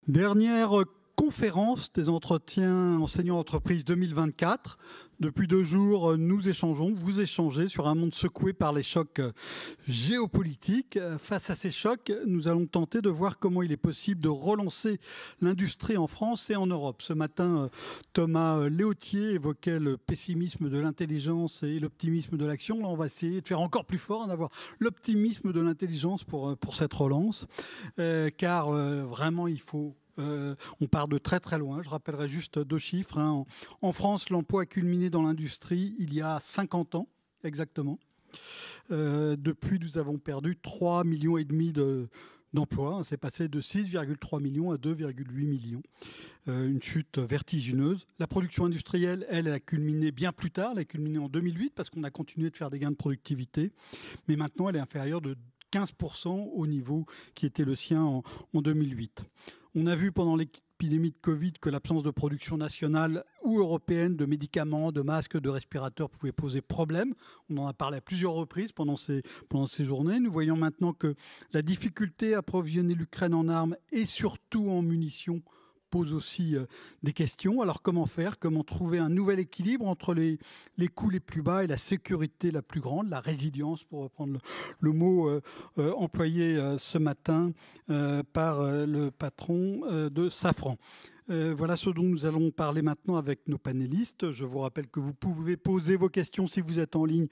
Dernière conférence des entretiens enseignants-entreprises 2024. Depuis 2 jours, nous échangeons, vous échangez sur un monde secoué par les chocs géopolitiques. Face à ces chocs, nous allons tenter de voir comment il est possible de relancer l'industrie en France et en Europe. Ce matin, Thomas Léautier évoquait le pessimisme de l'intelligence et l'optimisme de l'action. Là, on va essayer de faire encore plus fort, d'avoir l'optimisme de l'intelligence pour cette relance, car vraiment, il faut... on part de très très loin. Je rappellerai juste 2 chiffres. En France, l'emploi a culminé dans l'industrie il y a 50 ans, exactement. Depuis, nous avons perdu 3,5 millions d'emplois. C'est passé de 6,3 millions à 2,8 millions. Une chute vertigineuse. La production industrielle, elle a culminé bien plus tard. Elle a culminé en 2008 parce qu'on a continué de faire des gains de productivité. Mais maintenant, elle est inférieure de 15% au niveau qui était le sien en 2008. On a vu pendant l'épidémie de Covid que l'absence de production nationale ou européenne de médicaments, de masques, de respirateurs pouvait poser problème. On en a parlé à plusieurs reprises pendant ces journées. Nous voyons maintenant que la difficulté à approvisionner l'Ukraine en armes et surtout en munitions pose aussi des questions. Alors comment faire? Comment trouver un nouvel équilibre entre les coûts les plus bas et la sécurité la plus grande, la résilience, pour reprendre le mot employé ce matin par le patron de Safran. Voilà ce dont nous allons parler maintenant avec nos panélistes. Je vous rappelle que vous pouvez poser vos questions si vous êtes en ligne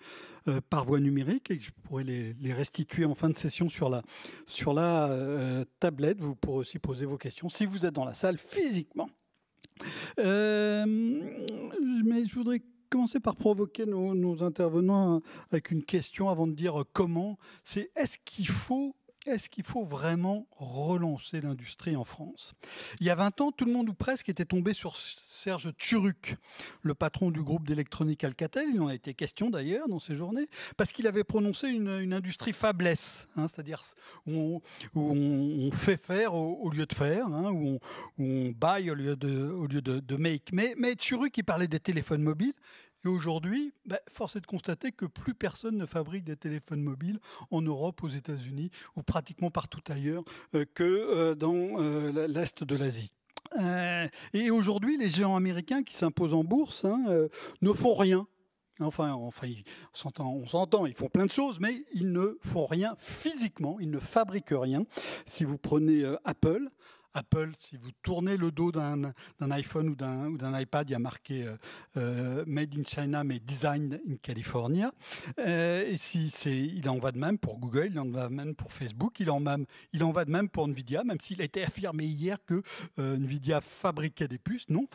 par voie numérique et que je pourrai les restituer en fin de session sur la tablette. Vous pourrez aussi poser vos questions si vous êtes dans la salle physiquement. Mais je voudrais commencer par provoquer nos intervenants avec une question avant de dire comment. C'est est-ce qu'il faut vraiment relancer l'industrie en France? Il y a 20 ans, tout le monde ou presque était tombé sur Serge Tchuruk, le patron du groupe d'électronique Alcatel. Il en a été question d'ailleurs dans ces journées, parce qu'il avait prononcé une industrie faiblesse, c'est-à-dire où on fait faire au lieu de faire, où on buy au lieu de make. Mais Tchuruk, il parlait des téléphones mobiles. Et aujourd'hui, force est de constater que plus personne ne fabrique des téléphones mobiles en Europe, aux États-Unis ou pratiquement partout ailleurs que dans l'Est de l'Asie. Et aujourd'hui, les géants américains qui s'imposent en bourse ne font rien. Enfin, on s'entend, ils font plein de choses, mais ils ne font rien physiquement, ils ne fabriquent rien. Si vous prenez Apple, si vous tournez le dos d'un iPhone ou d'un iPad, il y a marqué Made in China, mais Designed in California. Et il en va de même pour Google, il en va de même pour Facebook, il en va de même pour Nvidia, même s'il a été affirmé hier que Nvidia fabriquait des puces. Non,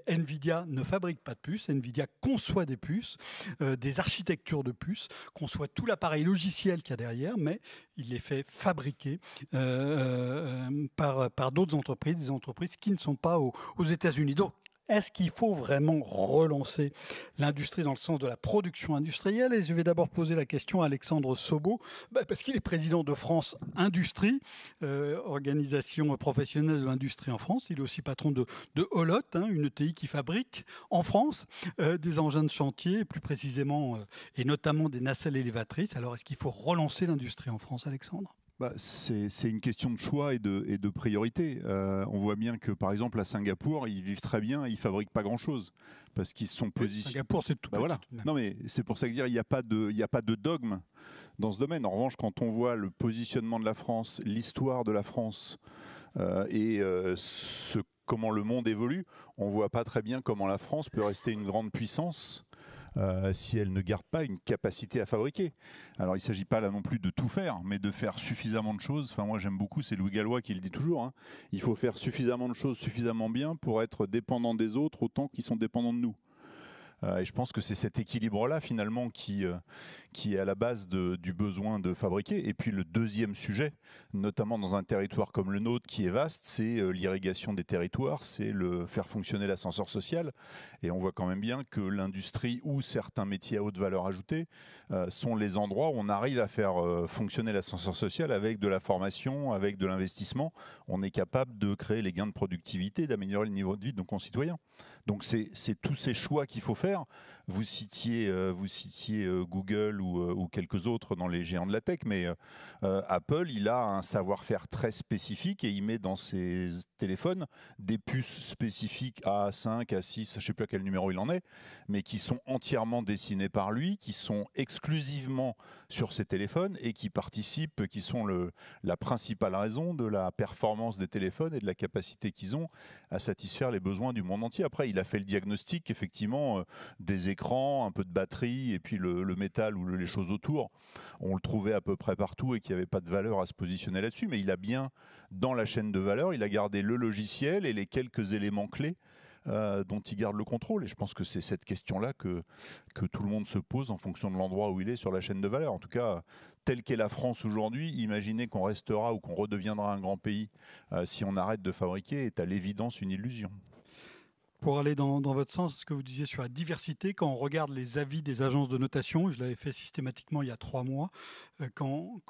Nvidia ne fabrique pas de puces. Nvidia conçoit des puces, des architectures de puces, conçoit tout l'appareil logiciel qu'il y a derrière, mais il les fait fabriquer par d'autres entreprises, des entreprises qui ne sont pas aux États-Unis. Donc, est-ce qu'il faut vraiment relancer l'industrie dans le sens de la production industrielle? Et je vais d'abord poser la question à Alexandre Sobo, parce qu'il est président de France Industrie, organisation professionnelle de l'industrie en France. Il est aussi patron de Holot, une ETI qui fabrique en France des engins de chantier, plus précisément, et notamment des nacelles élévatrices. Alors, est-ce qu'il faut relancer l'industrie en France, Alexandre? C'est une question de choix et de priorité. On voit bien que, par exemple, à Singapour, ils vivent très bien, ils fabriquent pas grand-chose parce qu'ils se sont positionnés. Singapour, c'est tout petit. Voilà. Non, mais c'est pour ça que dire, il n'y a pas de dogme dans ce domaine. En revanche, quand on voit le positionnement de la France, l'histoire de la France comment le monde évolue, on voit pas très bien comment la France peut rester une grande puissance. Si elle ne garde pas une capacité à fabriquer. Alors il ne s'agit pas là non plus de tout faire, mais de faire suffisamment de choses. Enfin, moi j'aime beaucoup, c'est Louis Gallois qui le dit toujours, il faut faire suffisamment de choses suffisamment bien pour être dépendant des autres autant qu'ils sont dépendants de nous. Et je pense que c'est cet équilibre-là finalement qui est à la base du besoin de fabriquer. Et puis le deuxième sujet, notamment dans un territoire comme le nôtre qui est vaste, c'est l'irrigation des territoires, c'est le faire fonctionner l'ascenseur social. Et on voit quand même bien que l'industrie ou certains métiers à haute valeur ajoutée sont les endroits où on arrive à faire fonctionner l'ascenseur social avec de la formation, avec de l'investissement. On est capable de créer les gains de productivité, d'améliorer le niveau de vie de nos concitoyens. Donc c'est tous ces choix qu'il faut faire. faire. Vous citiez Google ou quelques autres dans les géants de la tech, mais Apple, il a un savoir-faire très spécifique et il met dans ses téléphones des puces spécifiques A5, A6, je ne sais plus à quel numéro il en est, mais qui sont entièrement dessinées par lui, qui sont exclusivement sur ses téléphones et qui participent, qui sont la principale raison de la performance des téléphones et de la capacité qu'ils ont à satisfaire les besoins du monde entier. Après, il a fait le diagnostic, effectivement, des écrans, un peu de batterie et puis le métal ou les choses autour. On le trouvait à peu près partout et qu'il n'y avait pas de valeur à se positionner là-dessus, mais il a bien, dans la chaîne de valeur, il a gardé le logiciel et les quelques éléments clés dont il garde le contrôle. Et je pense que c'est cette question-là que tout le monde se pose en fonction de l'endroit où il est sur la chaîne de valeur. En tout cas, telle qu'est la France aujourd'hui, imaginer qu'on restera ou qu'on redeviendra un grand pays si on arrête de fabriquer est à l'évidence une illusion. Pour aller dans votre sens, ce que vous disiez sur la diversité, quand on regarde les avis des agences de notation, je l'avais fait systématiquement il y a 3 mois, quand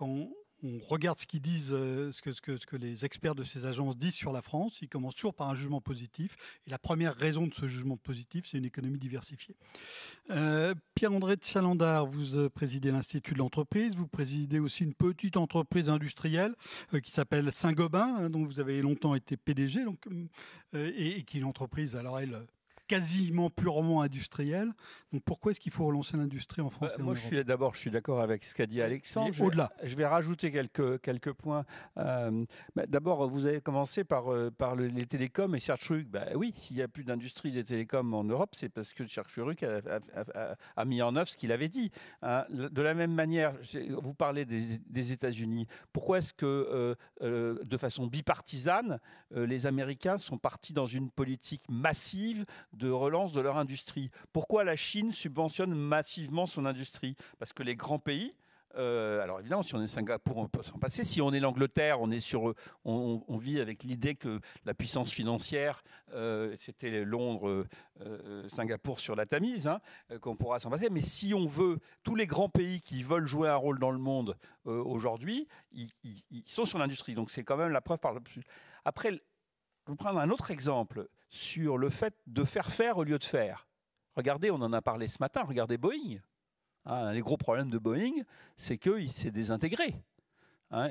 on regarde ce qu'ils disent, ce que les experts de ces agences disent sur la France, ils commencent toujours par un jugement positif. Et la première raison de ce jugement positif, c'est une économie diversifiée. Pierre-André de Chalandard, vous présidez l'Institut de l'entreprise, vous présidez aussi une petite entreprise industrielle qui s'appelle Saint-Gobain, dont vous avez longtemps été PDG, et qui est une entreprise, alors elle, quasiment purement industrielle. Donc pourquoi est-ce qu'il faut relancer l'industrie en France et en Europe ? Moi, je suis d'accord avec ce qu'a dit Alexandre. Je vais rajouter quelques points. D'abord, vous avez commencé par les télécoms et Serge Schuruk. Oui, s'il n'y a plus d'industrie des télécoms en Europe, c'est parce que Serge Schuruk a mis en œuvre ce qu'il avait dit. De la même manière, vous parlez des États-Unis. Pourquoi est-ce que, de façon bipartisane, les Américains sont partis dans une politique massive de relance de leur industrie? Pourquoi la Chine subventionne massivement son industrie? Parce que les grands pays, alors évidemment, si on est Singapour, on peut s'en passer. Si on est l'Angleterre, on vit avec l'idée que la puissance financière, c'était Londres, Singapour sur la Tamise, qu'on pourra s'en passer. Mais si on veut, tous les grands pays qui veulent jouer un rôle dans le monde aujourd'hui, ils sont sur l'industrie. Donc c'est quand même la preuve par le plus. Après, je vais vous prendre un autre exemple sur le fait de faire au lieu de faire. Regardez, on en a parlé ce matin, regardez Boeing. Les gros problèmes de Boeing, c'est qu'il s'est désintégré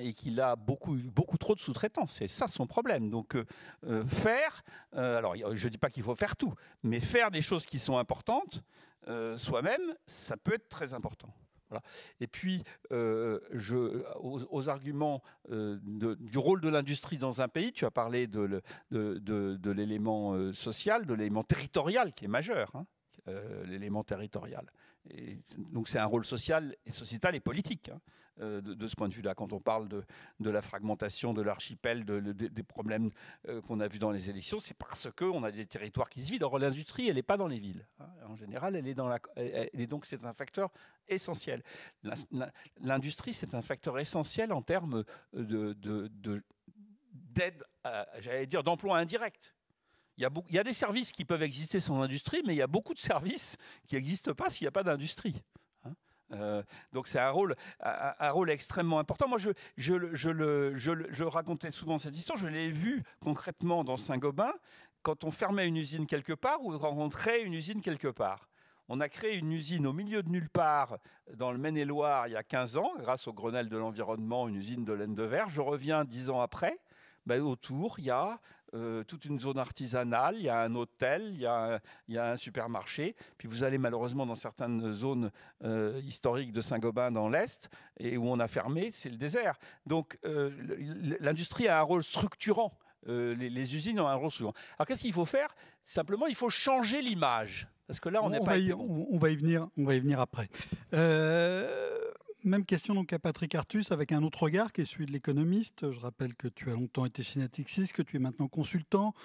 et qu'il a beaucoup trop de sous-traitants. C'est ça son problème. Donc alors je ne dis pas qu'il faut faire tout, mais faire des choses qui sont importantes soi-même, ça peut être très important. Voilà. Et puis, aux arguments du rôle de l'industrie dans un pays, tu as parlé de l'élément social, de l'élément territorial qui est majeur, l'élément territorial. Et donc c'est un rôle social et sociétal et politique de ce point de vue-là. Quand on parle de la fragmentation de l'archipel, des problèmes qu'on a vus dans les élections, c'est parce qu'on a des territoires qui se vident. Or l'industrie, elle n'est pas dans les villes. En général, elle est donc c'est un facteur essentiel. L'industrie, c'est un facteur essentiel en termes d'aide, j'allais dire, d'emploi indirect. Il y a des services qui peuvent exister sans industrie, mais il y a beaucoup de services qui n'existent pas s'il n'y a pas d'industrie. Donc c'est un rôle extrêmement important. Moi, je racontais souvent cette histoire. Je l'ai vu concrètement dans Saint-Gobain, quand on fermait une usine quelque part ou quand on créait une usine quelque part. On a créé une usine au milieu de nulle part dans le Maine-et-Loire il y a 15 ans, grâce au Grenelle de l'environnement, une usine de laine de verre. Je reviens 10 ans après. Autour, il y a toute une zone artisanale, il y a un hôtel, il y a un supermarché. Puis vous allez malheureusement dans certaines zones historiques de Saint-Gobain dans l'Est, et où on a fermé, c'est le désert. Donc l'industrie a un rôle structurant. Les usines ont un rôle structurant. Alors qu'est-ce qu'il faut faire? Simplement, il faut changer l'image. Parce que là, on va y venir après. Même question donc à Patrick Artus avec un autre regard qui est celui de l'économiste. Je rappelle que tu as longtemps été chez Natixis, que tu es maintenant consultant,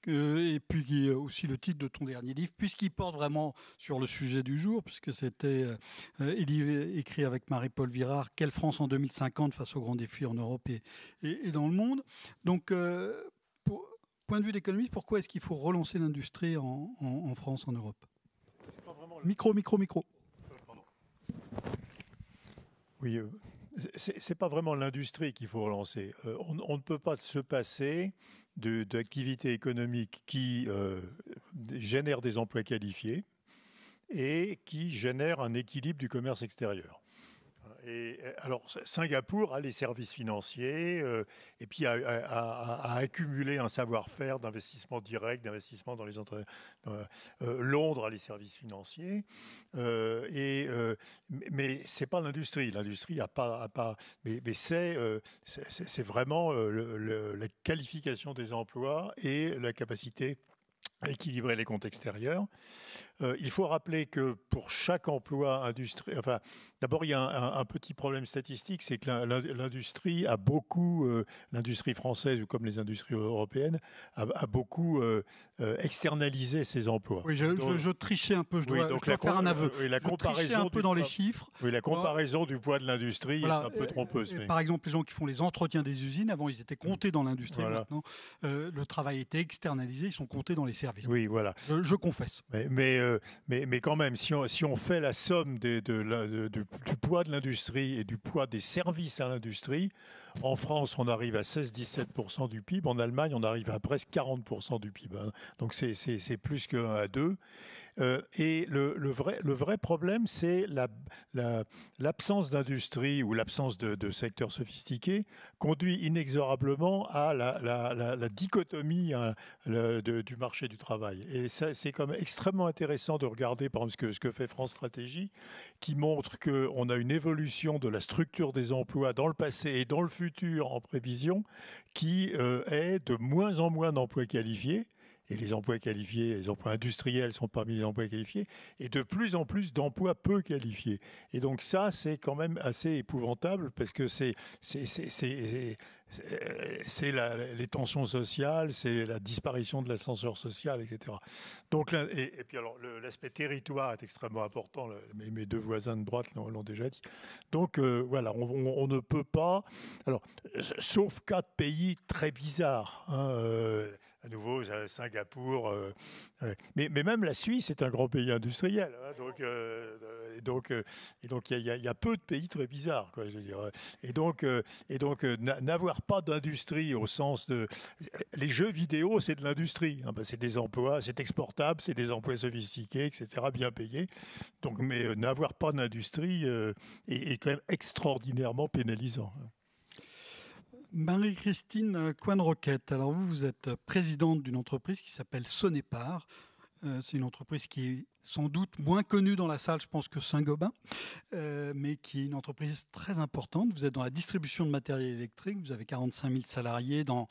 et puis aussi le titre de ton dernier livre, puisqu'il porte vraiment sur le sujet du jour, puisque c'était écrit avec Marie-Paul Virard, Quelle France en 2050 face aux grands défis en Europe et dans le monde. Donc, point de vue d'économiste, pourquoi est-ce qu'il faut relancer l'industrie en France, en Europe? Micro. Oui, c'est pas vraiment l'industrie qu'il faut relancer. On ne peut pas se passer d'activités économiques qui génèrent des emplois qualifiés, et qui génère un équilibre du commerce extérieur. Et alors, Singapour a les services financiers et puis a accumulé un savoir-faire d'investissement direct, d'investissement dans les entreprises. Londres a les services financiers, mais c'est pas l'industrie. L'industrie a pas. Mais c'est vraiment la qualification des emplois et la capacité à équilibrer les comptes extérieurs. Il faut rappeler que pour chaque emploi industriel, enfin, d'abord il y a un petit problème statistique, c'est que l'industrie a beaucoup, l'industrie française ou comme les industries européennes, a beaucoup externalisé ses emplois. Oui, je trichais un peu, je dois faire un aveu. La comparaison un peu dans les chiffres. Oui, la comparaison du poids de l'industrie est un peu trompeuse. Par exemple, les gens qui font les entretiens des usines, avant ils étaient comptés dans l'industrie, maintenant le travail était externalisé, ils sont comptés dans les services. Oui, voilà. Je confesse. Mais quand même, si on fait la somme du poids de l'industrie et du poids des services à l'industrie, en France, on arrive à 16-17% du PIB. En Allemagne, on arrive à presque 40% du PIB. Hein. Donc, c'est plus que 1 à 2. Et le vrai problème, c'est l'absence d'industrie ou l'absence de secteurs sophistiqués conduit inexorablement à la dichotomie du marché du travail. Et ça, c'est quand même extrêmement intéressant de regarder, par exemple, ce que fait France Stratégie, qui montre qu'on a une évolution de la structure des emplois dans le passé et dans le futur en prévision, qui est de moins en moins d'emplois qualifiés. Et les emplois qualifiés, les emplois industriels sont parmi les emplois qualifiés, et de plus en plus d'emplois peu qualifiés. Et donc ça, c'est quand même assez épouvantable, parce que c'est les tensions sociales, c'est la disparition de l'ascenseur social, etc. Donc, et puis alors, l'aspect territoire est extrêmement important, mes deux voisins de droite l'ont déjà dit. Donc voilà, on ne peut pas, alors, sauf cas de pays très bizarres, hein, à nouveau, Singapour, mais même la Suisse est un grand pays industriel. Hein, donc il y a peu de pays très bizarres, quoi, je veux dire. Et donc n'avoir pas d'industrie au sens de les jeux vidéo, c'est de l'industrie. Hein, c'est des emplois, c'est exportable, c'est des emplois sophistiqués, etc., bien payés. Donc, mais n'avoir pas d'industrie est quand même extraordinairement pénalisant. Marie-Christine Coine-Roquette, alors vous êtes présidente d'une entreprise qui s'appelle Sonépar. C'est une entreprise qui est sans doute moins connue dans la salle, je pense, que Saint-Gobain, mais qui est une entreprise très importante. Vous êtes dans la distribution de matériel électrique, vous avez 45 000 salariés dans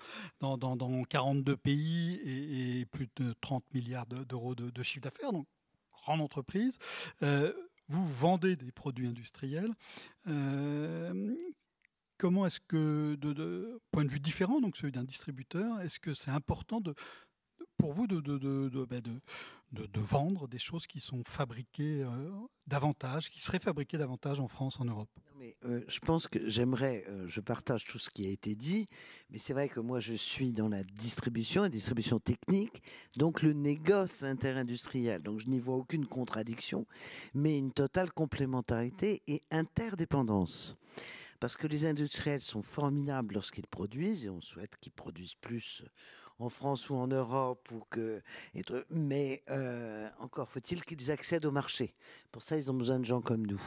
42 pays et plus de 30 milliards d'euros de chiffre d'affaires, donc grande entreprise. Vous vendez des produits industriels. Comment est-ce que, de point de vue différent, donc celui d'un distributeur, est-ce que c'est important pour vous de vendre des choses qui sont fabriquées davantage, qui seraient fabriquées davantage en France, en Europe? Mais, je pense que je partage tout ce qui a été dit, mais c'est vrai que moi je suis dans la distribution technique, donc le négoce interindustriel. Donc je n'y vois aucune contradiction, mais une totale complémentarité et interdépendance. Parce que les industriels sont formidables lorsqu'ils produisent, et on souhaite qu'ils produisent plus en France ou en Europe, mais encore faut-il qu'ils accèdent au marché. Pour ça, ils ont besoin de gens comme nous.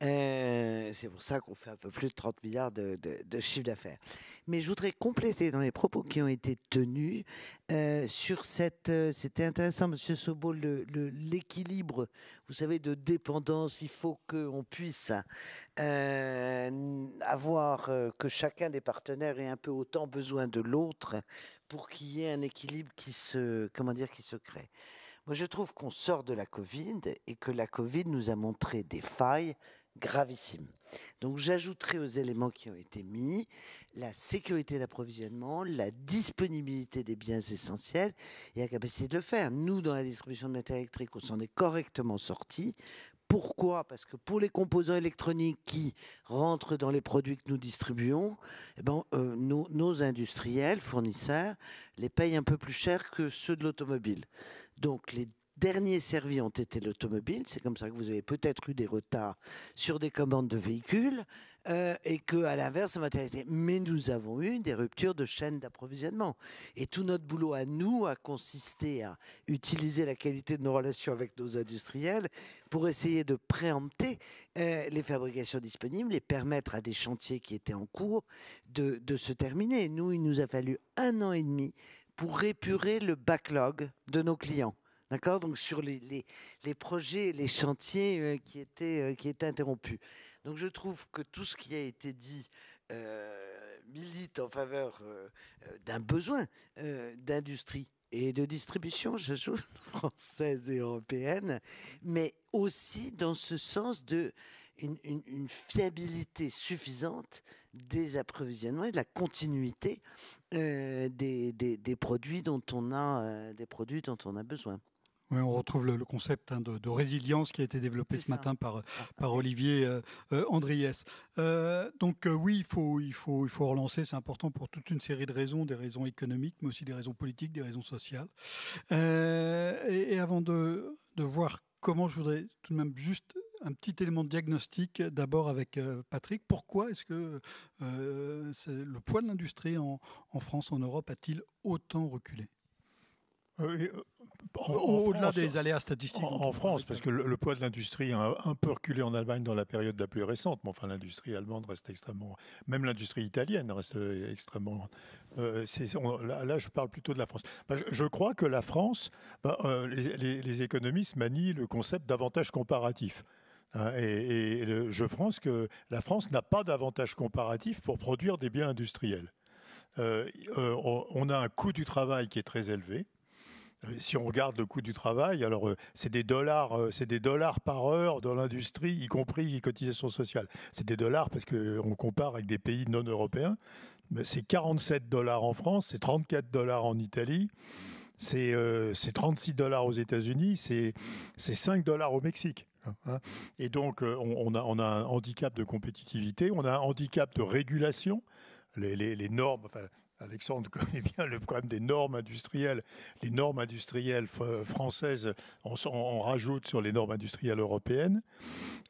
C'est pour ça qu'on fait un peu plus de 30 milliards de chiffre d'affaires. Mais je voudrais compléter dans les propos qui ont été tenus sur c'était intéressant, Monsieur Sobol, l'équilibre, vous savez, de dépendance. Il faut qu'on puisse avoir que chacun des partenaires ait un peu autant besoin de l'autre pour qu'il y ait un équilibre qui se crée. Moi, je trouve qu'on sort de la Covid et que la Covid nous a montré des failles gravissimes. Donc j'ajouterai aux éléments qui ont été mis la sécurité d'approvisionnement, la disponibilité des biens essentiels et la capacité de le faire. Nous, dans la distribution de matériel électrique, on s'en est correctement sortis. Pourquoi ? Parce que pour les composants électroniques qui rentrent dans les produits que nous distribuons, nos industriels, fournisseurs, les payent un peu plus cher que ceux de l'automobile. Donc les derniers servis ont été l'automobile. C'est comme ça que vous avez peut-être eu des retards sur des commandes de véhicules et qu'à l'inverse, la matérialité. Mais nous avons eu des ruptures de chaîne d'approvisionnement. Et tout notre boulot à nous a consisté à utiliser la qualité de nos relations avec nos industriels pour essayer de préempter les fabrications disponibles et permettre à des chantiers qui étaient en cours de se terminer. Nous, il nous a fallu 1 an et demi pour épurer le backlog de nos clients. D'accord ? Donc, sur les projets, les chantiers qui étaient interrompus. Donc, je trouve que tout ce qui a été dit milite en faveur d'un besoin d'industrie et de distribution, j'ajoute, française et européenne, mais aussi dans ce sens une fiabilité suffisante des approvisionnements et de la continuité des produits dont on a besoin. Oui, on retrouve le concept de résilience qui a été développé ce matin par Olivier Andriès. Donc oui, il faut relancer, c'est important pour toute une série de raisons, des raisons économiques, mais aussi des raisons politiques, des raisons sociales. Et avant de voir comment, je voudrais tout de même juste un petit élément de diagnostic, d'abord avec Patrick. Pourquoi est-ce que le poids de l'industrie en France, en Europe, a-t-il autant reculé ? Au-delà des aléas statistiques. En France, parce que le poids de l'industrie a un peu reculé en Allemagne dans la période la plus récente, mais enfin l'industrie allemande reste extrêmement... Même l'industrie italienne reste extrêmement... là, je parle plutôt de la France. Je crois que la France, les économistes manient le concept d'avantage comparatif. Je pense que la France n'a pas d'avantage comparatif pour produire des biens industriels. On a un coût du travail qui est très élevé. Si on regarde le coût du travail, alors c'est des dollars par heure dans l'industrie, y compris les cotisations sociales. C'est des dollars parce qu'on compare avec des pays non européens. C'est 47 $ en France, c'est 34 $ en Italie, c'est 36 $ aux États-Unis, c'est 5 $ au Mexique. Et donc on a un handicap de compétitivité, on a un handicap de régulation. Les normes, enfin, Alexandre connaît bien le problème des normes industrielles. Les normes industrielles françaises, on rajoute sur les normes industrielles européennes.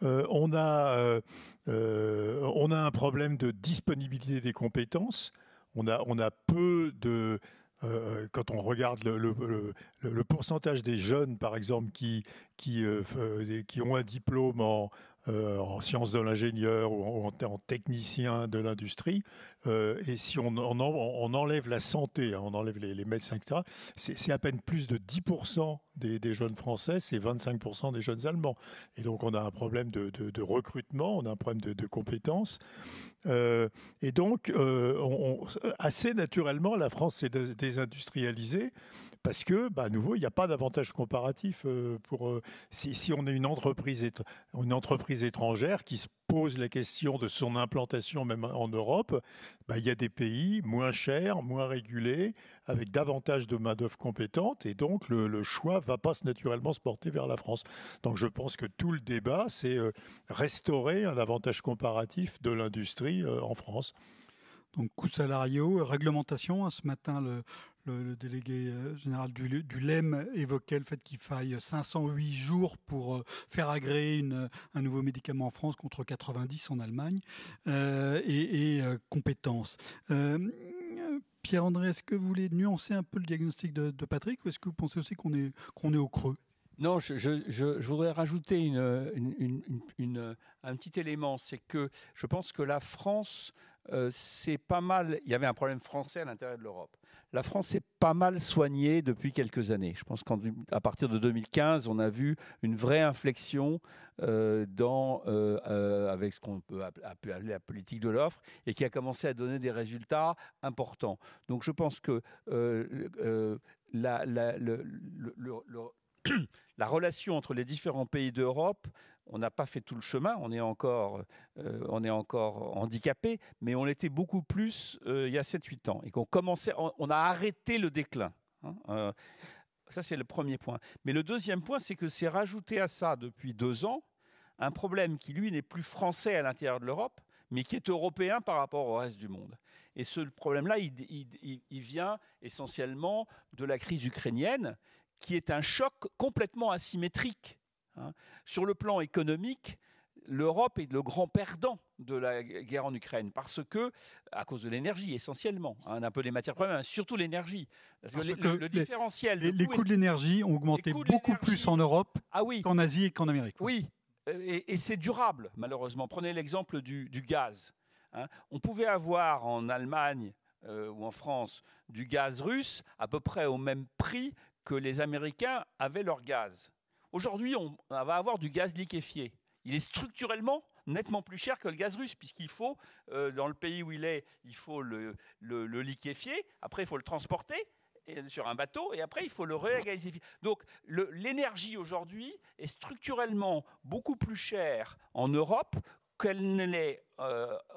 On a un problème de disponibilité des compétences. On a peu de... quand on regarde le pourcentage des jeunes, par exemple, qui ont un diplôme en sciences de l'ingénieur ou en technicien de l'industrie, et si on enlève la santé, on enlève les médecins, etc., c'est à peine plus de 10% des jeunes Français, c'est 25% des jeunes Allemands. Et donc on a un problème de recrutement, on a un problème de compétences. Et donc, assez naturellement, la France s'est désindustrialisée parce que, à nouveau, il n'y a pas d'avantage comparatif si on est une entreprise étrangère qui se pose la question de son implantation même en Europe. Il y a des pays moins chers, moins régulés, avec davantage de main-d'œuvre compétente, et donc le choix ne va pas naturellement se porter vers la France. Donc je pense que tout le débat, c'est restaurer un avantage comparatif de l'industrie en France. Donc coûts salariaux, réglementation. Ce matin, le délégué général du LEM évoquait le fait qu'il faille 508 jours pour faire agréer un nouveau médicament en France contre 90 en Allemagne, et compétences. Pierre-André, est-ce que vous voulez nuancer un peu le diagnostic de Patrick, ou est-ce que vous pensez aussi qu'on est au creux ? Non, je voudrais rajouter un petit élément, c'est que je pense que la France, c'est pas mal, il y avait un problème français à l'intérieur de l'Europe. La France s'est pas mal soignée depuis quelques années. Je pense qu'à partir de 2015, on a vu une vraie inflexion avec ce qu'on peut appeler la politique de l'offre, et qui a commencé à donner des résultats importants. Donc je pense que la relation entre les différents pays d'Europe, on n'a pas fait tout le chemin, on est encore handicapé, mais on l'était beaucoup plus il y a 7-8 ans, et on a arrêté le déclin. Ça, c'est le premier point. Mais le deuxième point, c'est que c'est rajouté à ça depuis 2 ans un problème qui, lui, n'est plus français à l'intérieur de l'Europe, mais qui est européen par rapport au reste du monde. Et ce problème-là, il vient essentiellement de la crise ukrainienne, qui est un choc complètement asymétrique. Sur le plan économique, l'Europe est le grand perdant de la guerre en Ukraine, parce que, à cause de l'énergie essentiellement, un peu les matières premières, surtout l'énergie. Le différentiel. Les coûts de l'énergie ont augmenté beaucoup plus en Europe qu'en Asie et qu'en Amérique. Oui, et c'est durable, malheureusement. Prenez l'exemple du gaz. On pouvait avoir en Allemagne ou en France du gaz russe à peu près au même prix que les Américains avaient leur gaz. Aujourd'hui, on va avoir du gaz liquéfié. Il est structurellement nettement plus cher que le gaz russe, puisqu'il faut, dans le pays où il est, il faut le liquéfier, après il faut le transporter sur un bateau, et après il faut le regasifier. Donc l'énergie aujourd'hui est structurellement beaucoup plus chère en Europe qu'elle ne l'est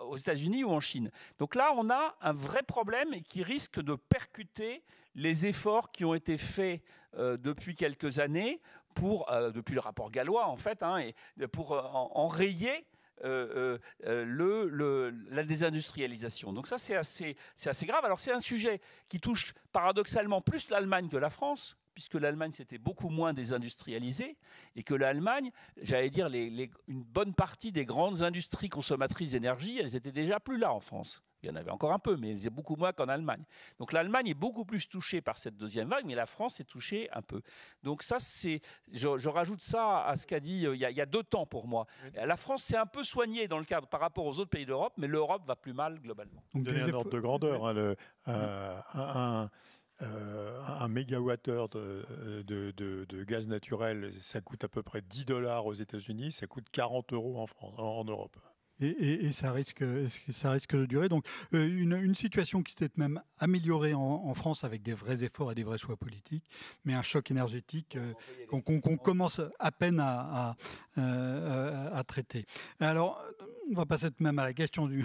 aux États-Unis ou en Chine. Donc là, on a un vrai problème et qui risque de percuter les efforts qui ont été faits depuis quelques années, depuis le rapport Gallois en fait, et pour enrayer la désindustrialisation. Donc ça, c'est assez grave. Alors c'est un sujet qui touche paradoxalement plus l'Allemagne que la France, puisque l'Allemagne s'était beaucoup moins désindustrialisée, et que l'Allemagne, j'allais dire, une bonne partie des grandes industries consommatrices d'énergie, elles étaient déjà plus là en France. Il y en avait encore un peu, mais elles étaient beaucoup moins qu'en Allemagne. Donc l'Allemagne est beaucoup plus touchée par cette deuxième vague, mais la France est touchée un peu. Donc ça, je rajoute ça à ce qu'a dit il y a 2 temps pour moi. La France s'est un peu soignée dans le cadre par rapport aux autres pays d'Europe, mais l'Europe va plus mal globalement. Donc donner un ordre de grandeur, un mégawattheure de gaz naturel, ça coûte à peu près $10 aux États-Unis, ça coûte 40 € en Europe. Et ça risque de durer. Donc une situation qui s'était même améliorée en France avec des vrais efforts et des vrais choix politiques, mais un choc énergétique qu'on commence à peine à traiter. Alors, on va passer même à la question de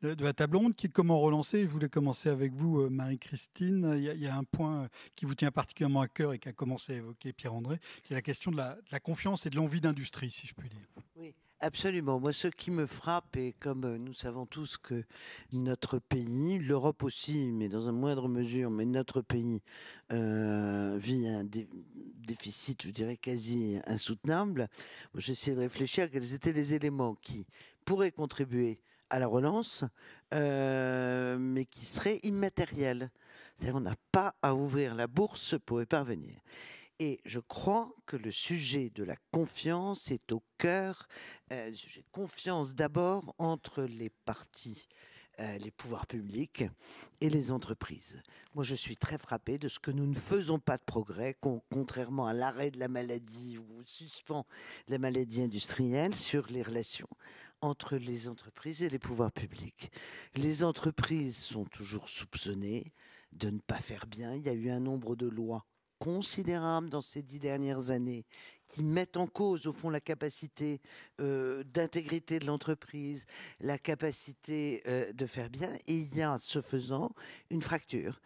la table ronde, qui est comment relancer. Je voulais commencer avec vous, Marie-Christine. Il y a un point qui vous tient particulièrement à cœur et qu'a commencé à évoquer Pierre-André, qui est la question de la confiance et de l'envie d'industrie, si je puis dire. Oui. Absolument. Moi, ce qui me frappe, et comme nous savons tous que notre pays, l'Europe aussi, mais dans une moindre mesure, mais notre pays vit un déficit, je dirais, quasi insoutenable. J'ai essayé de réfléchir à quels étaient les éléments qui pourraient contribuer à la relance, mais qui seraient immatériels. C'est-à-dire qu'on n'a pas à ouvrir la bourse pour y parvenir. Et je crois que le sujet de la confiance est au cœur, confiance d'abord entre les partis, les pouvoirs publics et les entreprises. Moi, je suis très frappé de ce que nous ne faisons pas de progrès, contrairement à l'arrêt de la maladie ou au suspens de la maladie industrielle, sur les relations entre les entreprises et les pouvoirs publics. Les entreprises sont toujours soupçonnées de ne pas faire bien. Il y a eu un nombre de lois considérables dans ces 10 dernières années qui mettent en cause, au fond, la capacité d'intégrité de l'entreprise, la capacité de faire bien. Et il y a, ce faisant, une fracture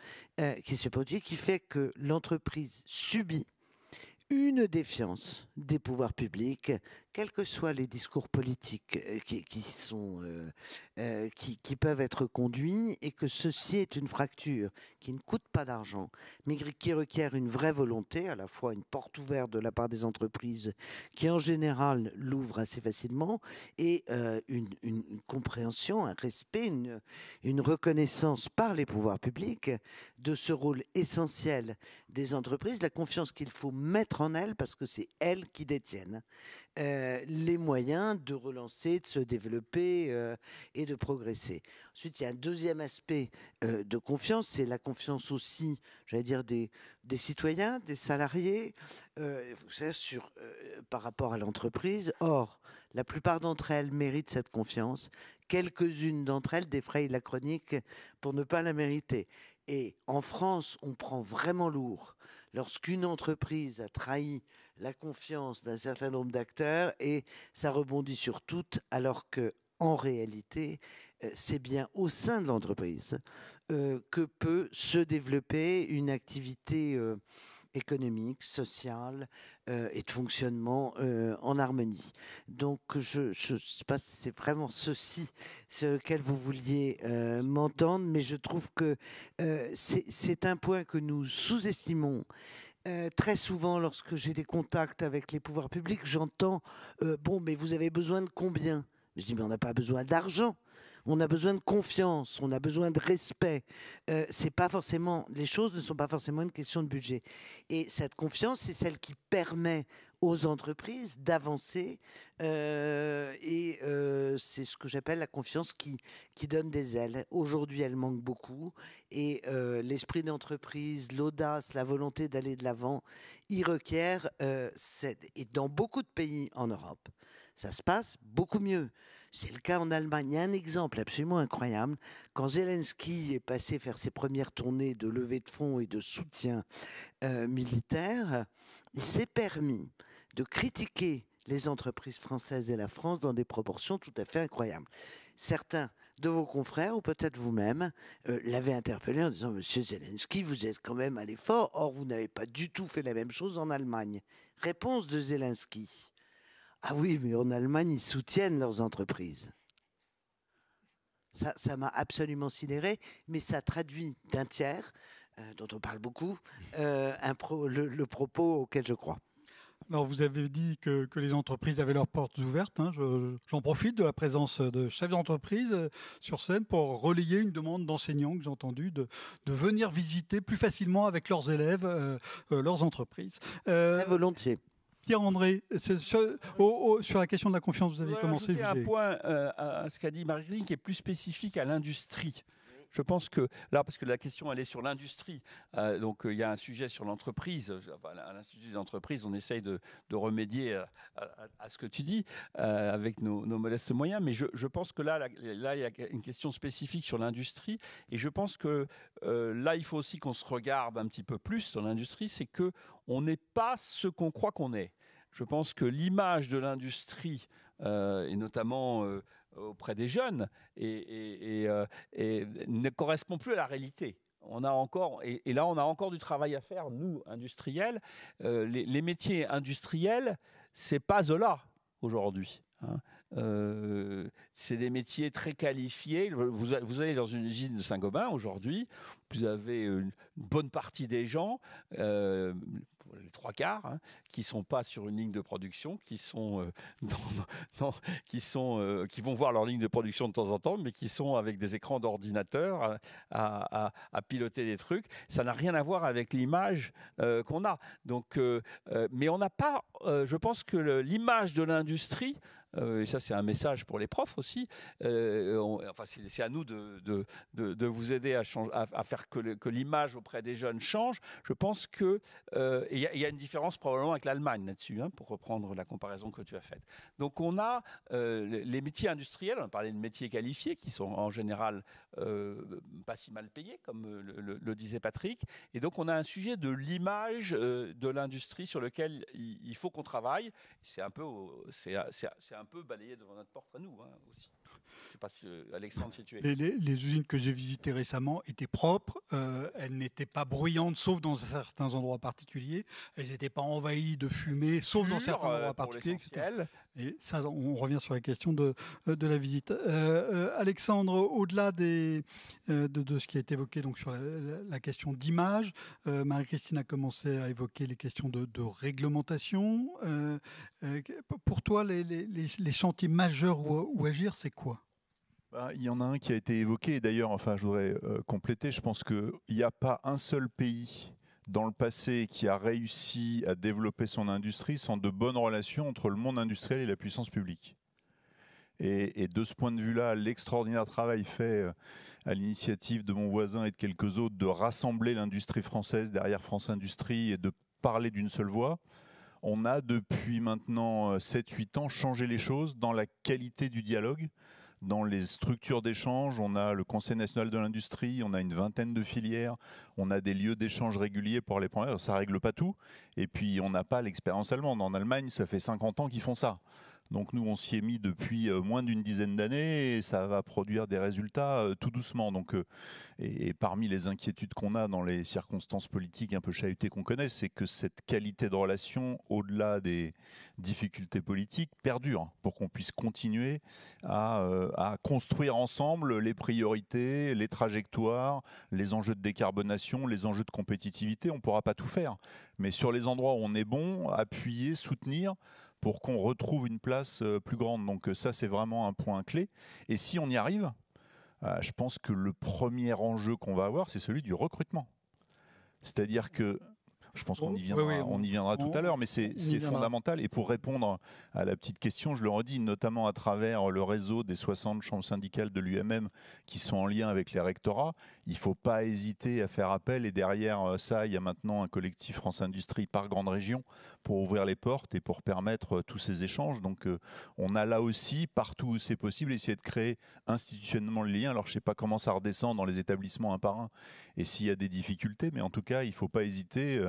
qui se produit, qui fait que l'entreprise subit une défiance des pouvoirs publics, quels que soient les discours politiques qui peuvent être conduits, et que ceci est une fracture qui ne coûte pas d'argent, mais qui requiert une vraie volonté, à la fois une porte ouverte de la part des entreprises, qui en général l'ouvrent assez facilement, et une compréhension, un respect, une reconnaissance par les pouvoirs publics de ce rôle essentiel des entreprises, la confiance qu'il faut mettre en elles, parce que c'est elles qui détiennent les moyens de relancer, de se développer et de progresser. Ensuite, il y a un deuxième aspect de confiance, c'est la confiance aussi, j'allais dire, des citoyens, des salariés, par rapport à l'entreprise. Or, la plupart d'entre elles méritent cette confiance. Quelques-unes d'entre elles défrayent la chronique pour ne pas la mériter. Et en France, on prend vraiment lourd lorsqu'une entreprise a trahi la confiance d'un certain nombre d'acteurs, et ça rebondit sur toutes, alors que en réalité, c'est bien au sein de l'entreprise que peut se développer une activité économique, sociale et de fonctionnement en harmonie. Donc, je ne sais pas si c'est vraiment ceci sur lequel vous vouliez m'entendre, mais je trouve que c'est un point que nous sous-estimons Très souvent, lorsque j'ai des contacts avec les pouvoirs publics, j'entends bon, mais vous avez besoin de combien? Je dis, mais on n'a pas besoin d'argent. On a besoin de confiance, on a besoin de respect. C'est pas forcément, les choses ne sont pas forcément une question de budget. Et cette confiance, c'est celle qui permet aux entreprises d'avancer. C'est ce que j'appelle la confiance qui donne des ailes. Aujourd'hui, elle manque beaucoup. Et l'esprit d'entreprise, l'audace, la volonté d'aller de l'avant, y requiert, et dans beaucoup de pays en Europe, ça se passe beaucoup mieux. C'est le cas en Allemagne. Il y a un exemple absolument incroyable. Quand Zelensky est passé faire ses premières tournées de levée de fonds et de soutien militaire, il s'est permis de critiquer les entreprises françaises et la France dans des proportions tout à fait incroyables. Certains de vos confrères, ou peut-être vous-même, l'avaient interpellé en disant « Monsieur Zelensky, vous êtes quand même allé fort, or vous n'avez pas du tout fait la même chose en Allemagne. » Réponse de Zelensky. Ah oui, mais en Allemagne, ils soutiennent leurs entreprises. Ça m'a absolument sidéré, mais ça traduit d'un tiers, dont on parle beaucoup, le propos auquel je crois. Alors, vous avez dit que les entreprises avaient leurs portes ouvertes. Hein. J'en profite de la présence de chefs d'entreprise sur scène pour relayer une demande d'enseignants que j'ai entendue de venir visiter plus facilement avec leurs élèves leurs entreprises. Très volontiers. Pierre-André, sur la question de la confiance, vous avez commencé. Un point à ce qu'a dit Marie-Christine qui est plus spécifique à l'industrie. Je pense que là, parce que la question elle est sur l'industrie, donc il y a un sujet sur l'entreprise. À l'Institut d'entreprise, on essaye de remédier à ce que tu dis avec nos modestes moyens. Mais je pense que là, il y a une question spécifique sur l'industrie. Et je pense que là, il faut aussi qu'on se regarde un petit peu plus dans l'industrie. C'est qu'on n'est pas ce qu'on croit qu'on est. Je pense que l'image de l'industrie, et notamment auprès des jeunes, et ne correspond plus à la réalité. On a encore, et là, on a encore du travail à faire, nous, industriels. Les métiers industriels, c'est pas Zola aujourd'hui. Hein. C'est des métiers très qualifiés. Vous allez dans une usine de Saint-Gobain aujourd'hui, vous avez une bonne partie des gens, les 3/4, hein, qui sont pas sur une ligne de production, qui vont voir leur ligne de production de temps en temps, mais qui sont avec des écrans d'ordinateur à piloter des trucs. Ça n'a rien à voir avec l'image qu'on a. Donc, mais on n'a pas. Je pense que l'image de l'industrie. Et ça, c'est un message pour les profs aussi. C'est à nous de vous aider à faire que l'image auprès des jeunes change. Je pense que il y a une différence probablement avec l'Allemagne là-dessus, hein, pour reprendre la comparaison que tu as faite. Donc, on a les métiers industriels. On a parlé de métiers qualifiés qui sont en général pas si mal payés, comme le disait Patrick. Et donc, on a un sujet de l'image de l'industrie sur lequel il faut qu'on travaille. C'est un peu balayé devant notre porte à nous, hein, aussi. Je ne sais pas si Alexandre, si tu es... Les usines que j'ai visitées récemment étaient propres, elles n'étaient pas bruyantes, sauf dans certains endroits particuliers, elles n'étaient pas envahies de fumée, sauf dans certains endroits particuliers, etc. Et ça, on revient sur la question de la visite. Alexandre, au-delà de ce qui a été évoqué donc, sur la question d'image, Marie-Christine a commencé à évoquer les questions de réglementation. Pour toi, les chantiers majeurs où agir, c'est quoi ? Il y en a un qui a été évoqué, d'ailleurs, je voudrais compléter, je pense qu'il n'y a pas un seul pays dans le passé qui a réussi à développer son industrie sans de bonnes relations entre le monde industriel et la puissance publique. Et de ce point de vue-là, l'extraordinaire travail fait à l'initiative de mon voisin et de quelques autres de rassembler l'industrie française derrière France Industrie et de parler d'une seule voix, on a depuis maintenant 7-8 ans changé les choses dans la qualité du dialogue, dans les structures d'échange. On a le Conseil national de l'industrie, on a une vingtaine de filières, on a des lieux d'échange réguliers pour les premières. Ça ne règle pas tout. Et puis, on n'a pas l'expérience allemande. En Allemagne, ça fait 50 ans qu'ils font ça. Donc nous, on s'y est mis depuis moins d'une dizaine d'années et ça va produire des résultats tout doucement. Donc, et parmi les inquiétudes qu'on a dans les circonstances politiques un peu chahutées qu'on connaît, c'est que cette qualité de relation, au-delà des difficultés politiques, perdure pour qu'on puisse continuer à construire ensemble les priorités, les trajectoires, les enjeux de décarbonation, les enjeux de compétitivité. On ne pourra pas tout faire. Mais sur les endroits où on est bon, appuyer, soutenir, pour qu'on retrouve une place plus grande. Donc ça, c'est vraiment un point clé. Et si on y arrive, je pense que le premier enjeu qu'on va avoir, c'est celui du recrutement. C'est-à-dire que, je pense qu'on y viendra tout à l'heure, mais c'est fondamental. Et pour répondre à la petite question, je le redis, notamment à travers le réseau des 60 chambres syndicales de l'UMM qui sont en lien avec les rectorats, il ne faut pas hésiter à faire appel. Et derrière ça, il y a maintenant un collectif France Industrie par grande région pour ouvrir les portes et pour permettre tous ces échanges. Donc on a là aussi, partout où c'est possible, essayé de créer institutionnellement le lien. Alors je ne sais pas comment ça redescend dans les établissements un par un et s'il y a des difficultés, mais en tout cas, il ne faut pas hésiter.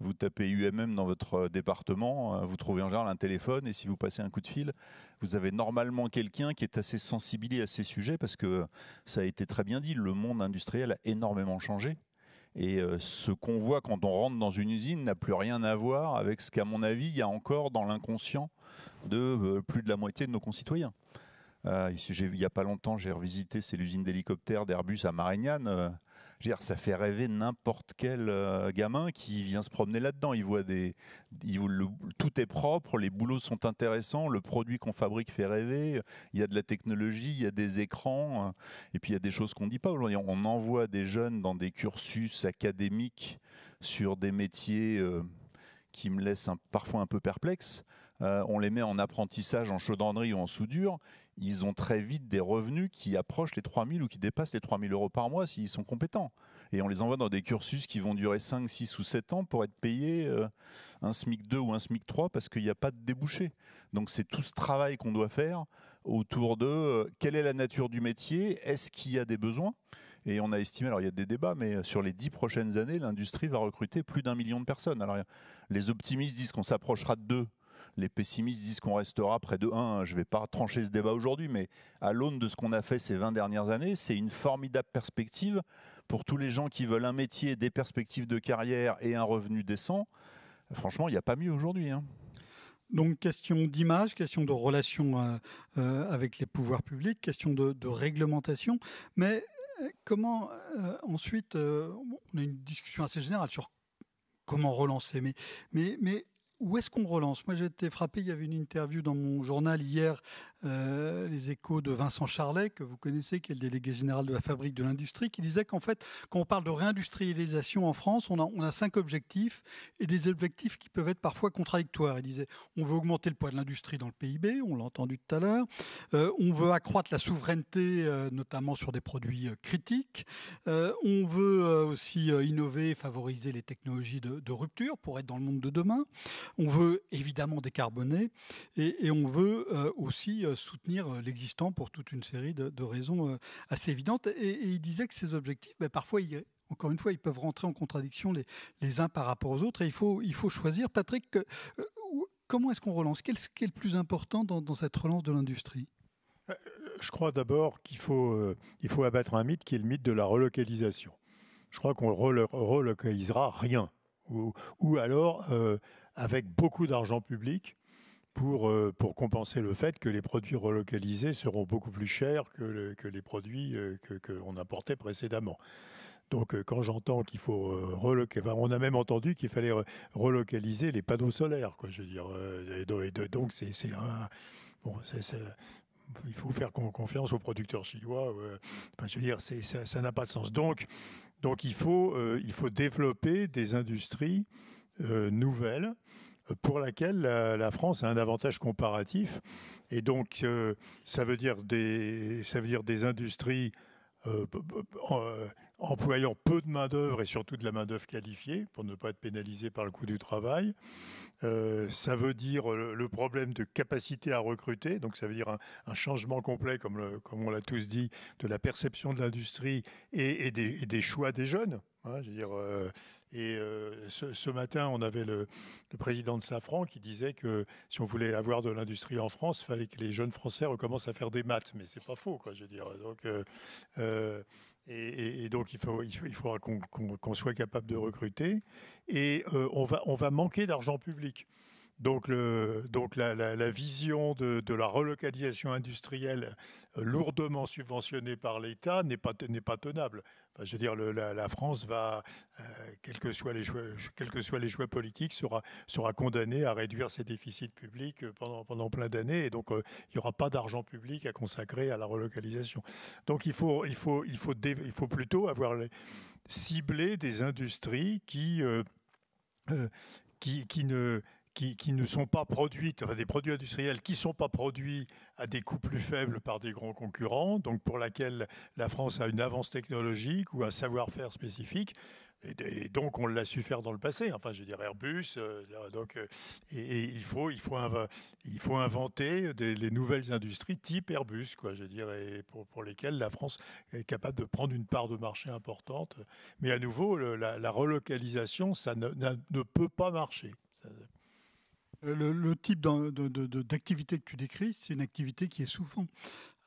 Vous tapez UMM dans votre département, vous trouvez en général un téléphone et si vous passez un coup de fil, vous avez normalement quelqu'un qui est assez sensibilisé à ces sujets parce que ça a été très bien dit, le monde industriel a énormément changé. Et ce qu'on voit quand on rentre dans une usine n'a plus rien à voir avec ce qu'à mon avis, il y a encore dans l'inconscient de plus de la moitié de nos concitoyens. Il n'y a pas longtemps, j'ai revisité, c'est l'usine d'hélicoptères d'Airbus à Marignane. Ça fait rêver n'importe quel gamin qui vient se promener là-dedans. Tout est propre, les boulots sont intéressants, le produit qu'on fabrique fait rêver, il y a de la technologie, il y a des écrans, et puis il y a des choses qu'on ne dit pas aujourd'hui. On envoie des jeunes dans des cursus académiques sur des métiers qui me laissent parfois un peu perplexes. On les met en apprentissage en chaudronnerie ou en soudure. Ils ont très vite des revenus qui approchent les 3 000 ou qui dépassent les 3 000 euros par mois s'ils sont compétents. Et on les envoie dans des cursus qui vont durer 5, 6 ou 7 ans pour être payés un SMIC 2 ou un SMIC 3 parce qu'il n'y a pas de débouché. Donc c'est tout ce travail qu'on doit faire autour de quelle est la nature du métier, est-ce qu'il y a des besoins ? Et on a estimé, alors il y a des débats, mais sur les 10 prochaines années, l'industrie va recruter plus d'1 million de personnes. Alors les optimistes disent qu'on s'approchera de 2. Les pessimistes disent qu'on restera près de 1. Je ne vais pas trancher ce débat aujourd'hui, mais à l'aune de ce qu'on a fait ces 20 dernières années, c'est une formidable perspective pour tous les gens qui veulent un métier, des perspectives de carrière et un revenu décent. Franchement, il n'y a pas mieux aujourd'hui. Donc, question d'image, question de relation avec les pouvoirs publics, question de réglementation. Mais comment ensuite, on a une discussion assez générale sur comment relancer, mais où est-ce qu'on relance ? Moi, j'ai été frappé, il y avait une interview dans mon journal hier, Les Échos, de Vincent Charlet, que vous connaissez, qui est le délégué général de la Fabrique de l'Industrie, qui disait qu'en fait, quand on parle de réindustrialisation en France, on a 5 objectifs, et des objectifs qui peuvent être parfois contradictoires. Il disait, on veut augmenter le poids de l'industrie dans le PIB, on l'a entendu tout à l'heure, on veut accroître la souveraineté, notamment sur des produits critiques, on veut aussi innover et favoriser les technologies de rupture pour être dans le monde de demain. On veut évidemment décarboner et on veut aussi soutenir l'existant pour toute une série de raisons assez évidentes. Et il disait que ces objectifs, parfois, encore une fois, ils peuvent rentrer en contradiction les uns par rapport aux autres. Et il faut choisir. Patrick, comment est-ce qu'on relance ? Qu'est-ce qui est le plus important dans cette relance de l'industrie ? Je crois d'abord qu'il faut abattre un mythe qui est le mythe de la relocalisation. Je crois qu'on relocalisera rien. Ou alors avec beaucoup d'argent public pour compenser le fait que les produits relocalisés seront beaucoup plus chers que les produits qu'on importait précédemment. Donc quand j'entends qu'il faut relocaliser, on a même entendu qu'il fallait relocaliser les panneaux solaires, quoi, je veux dire. Donc il faut faire confiance aux producteurs chinois. Je veux dire, ça n'a pas de sens. Donc il faut développer des industries nouvelles pour laquelle la France a un avantage comparatif. Et donc, ça veut dire des industries employant peu de main-d'œuvre et surtout de la main-d'œuvre qualifiée pour ne pas être pénalisé par le coût du travail. Ça veut dire le problème de capacité à recruter. Donc, ça veut dire un changement complet, comme on l'a tous dit, de la perception de l'industrie et des choix des jeunes. Je veux dire, Et ce matin, on avait le président de Safran qui disait que si on voulait avoir de l'industrie en France, il fallait que les jeunes Français recommencent à faire des maths. Mais c'est pas faux, quoi, je veux dire. Donc, donc il faudra qu'on soit capable de recruter. Et on va manquer d'argent public. Donc la vision de la relocalisation industrielle lourdement subventionnée par l'État n'est pas tenable. Enfin, je veux dire, la France va, quels que soient les choix politiques, sera condamnée à réduire ses déficits publics pendant plein d'années. Et donc, il n'y aura pas d'argent public à consacrer à la relocalisation. Donc, il faut plutôt cibler des industries qui ne sont pas produites, enfin des produits industriels qui ne sont pas produits à des coûts plus faibles par des grands concurrents, donc pour laquelle la France a une avance technologique ou un savoir-faire spécifique. Et donc, on l'a su faire dans le passé. Enfin, je veux dire, Airbus. Il faut inventer les nouvelles industries type Airbus, quoi. Je veux dire, et pour lesquelles la France est capable de prendre une part de marché importante. Mais à nouveau, la relocalisation, ça ne peut pas marcher. Le type d'activité que tu décris, c'est une activité qui est souvent,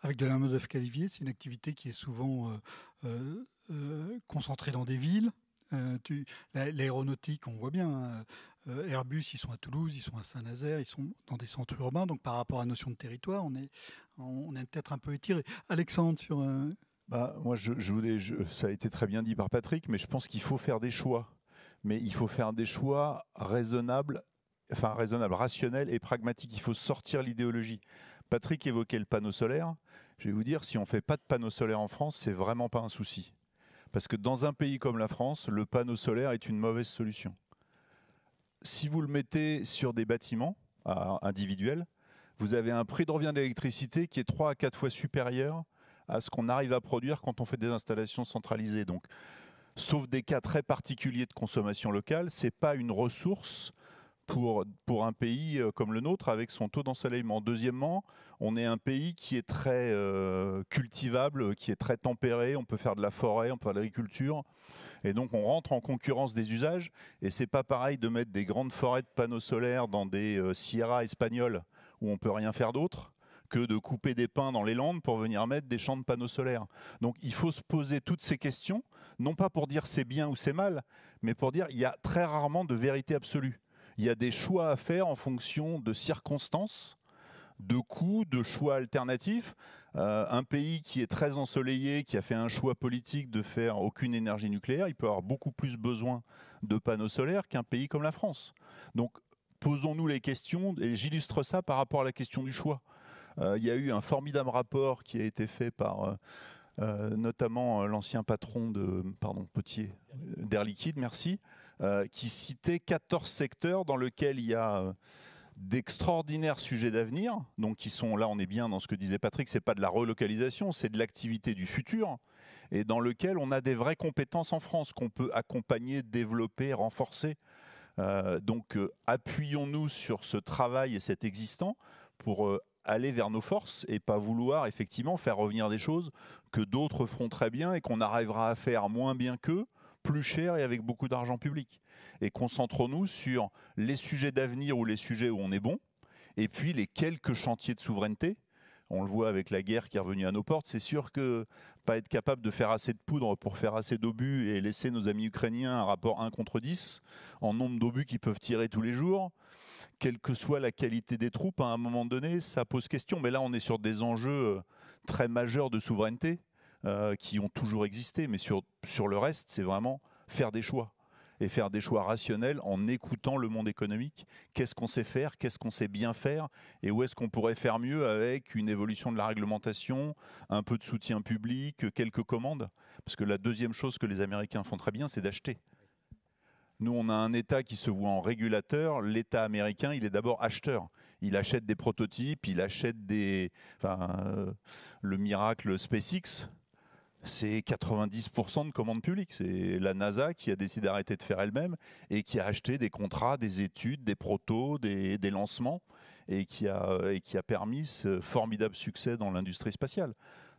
avec de la main-d'œuvre qualifiée, c'est une activité qui est souvent concentrée dans des villes. L'aéronautique, on voit bien, Airbus, ils sont à Toulouse, ils sont à Saint-Nazaire, ils sont dans des centres urbains. Donc par rapport à la notion de territoire, on est peut-être un peu étiré. Alexandre, sur... Moi, ça a été très bien dit par Patrick, mais je pense qu'il faut faire des choix. Mais il faut faire des choix raisonnables, rationnels et pragmatiques. Il faut sortir l'idéologie. Patrick évoquait le panneau solaire. Je vais vous dire, si on ne fait pas de panneaux solaires en France, c'est vraiment pas un souci. Parce que dans un pays comme la France, le panneau solaire est une mauvaise solution. Si vous le mettez sur des bâtiments individuels, vous avez un prix de revient de l'électricité qui est 3 à 4 fois supérieur à ce qu'on arrive à produire quand on fait des installations centralisées. Donc, sauf des cas très particuliers de consommation locale, ce n'est pas une ressource pour un pays comme le nôtre avec son taux d'ensoleillement. Deuxièmement, on est un pays qui est très cultivable, qui est très tempéré, on peut faire de la forêt, on peut faire de l'agriculture, et donc on rentre en concurrence des usages, et c'est pas pareil de mettre des grandes forêts de panneaux solaires dans des sierras espagnoles où on peut rien faire d'autre, que de couper des pins dans les Landes pour venir mettre des champs de panneaux solaires. Donc il faut se poser toutes ces questions, non pas pour dire c'est bien ou c'est mal, mais pour dire il y a très rarement de vérité absolue. Il y a des choix à faire en fonction de circonstances, de coûts, de choix alternatifs. Un pays qui est très ensoleillé, qui a fait un choix politique de faire aucune énergie nucléaire, il peut avoir beaucoup plus besoin de panneaux solaires qu'un pays comme la France. Donc posons-nous les questions, et j'illustre ça par rapport à la question du choix. Il y a eu un formidable rapport qui a été fait par notamment l'ancien patron Potier, d'Air Liquide, merci, qui citait 14 secteurs dans lesquels il y a d'extraordinaires sujets d'avenir, donc qui sont, là on est bien dans ce que disait Patrick, c'est pas de la relocalisation, c'est de l'activité du futur, et dans lequel on a des vraies compétences en France qu'on peut accompagner, développer, renforcer. Donc appuyons-nous sur ce travail et cet existant pour aller vers nos forces et pas vouloir effectivement faire revenir des choses que d'autres feront très bien et qu'on arrivera à faire moins bien qu'eux, plus cher et avec beaucoup d'argent public. Et concentrons-nous sur les sujets d'avenir ou les sujets où on est bon, et puis les quelques chantiers de souveraineté. On le voit avec la guerre qui est revenue à nos portes. C'est sûr que pas être capable de faire assez de poudre pour faire assez d'obus et laisser nos amis ukrainiens un rapport 1 contre 10 en nombre d'obus qu'ils peuvent tirer tous les jours, quelle que soit la qualité des troupes, à un moment donné, ça pose question. Mais là, on est sur des enjeux très majeurs de souveraineté qui ont toujours existé. Mais sur le reste, c'est vraiment faire des choix. Et faire des choix rationnels en écoutant le monde économique. Qu'est-ce qu'on sait faire, qu'est-ce qu'on sait bien faire, et où est-ce qu'on pourrait faire mieux avec une évolution de la réglementation, un peu de soutien public, quelques commandes. Parce que la deuxième chose que les Américains font très bien, c'est d'acheter. Nous, on a un État qui se voit en régulateur. L'État américain, il est d'abord acheteur. Il achète des prototypes, il achète le miracle SpaceX, c'est 90% de commandes publiques. C'est la NASA qui a décidé d'arrêter de faire elle-même et qui a acheté des contrats, des études, des protos, des lancements et qui a permis ce formidable succès dans l'industrie spatiale.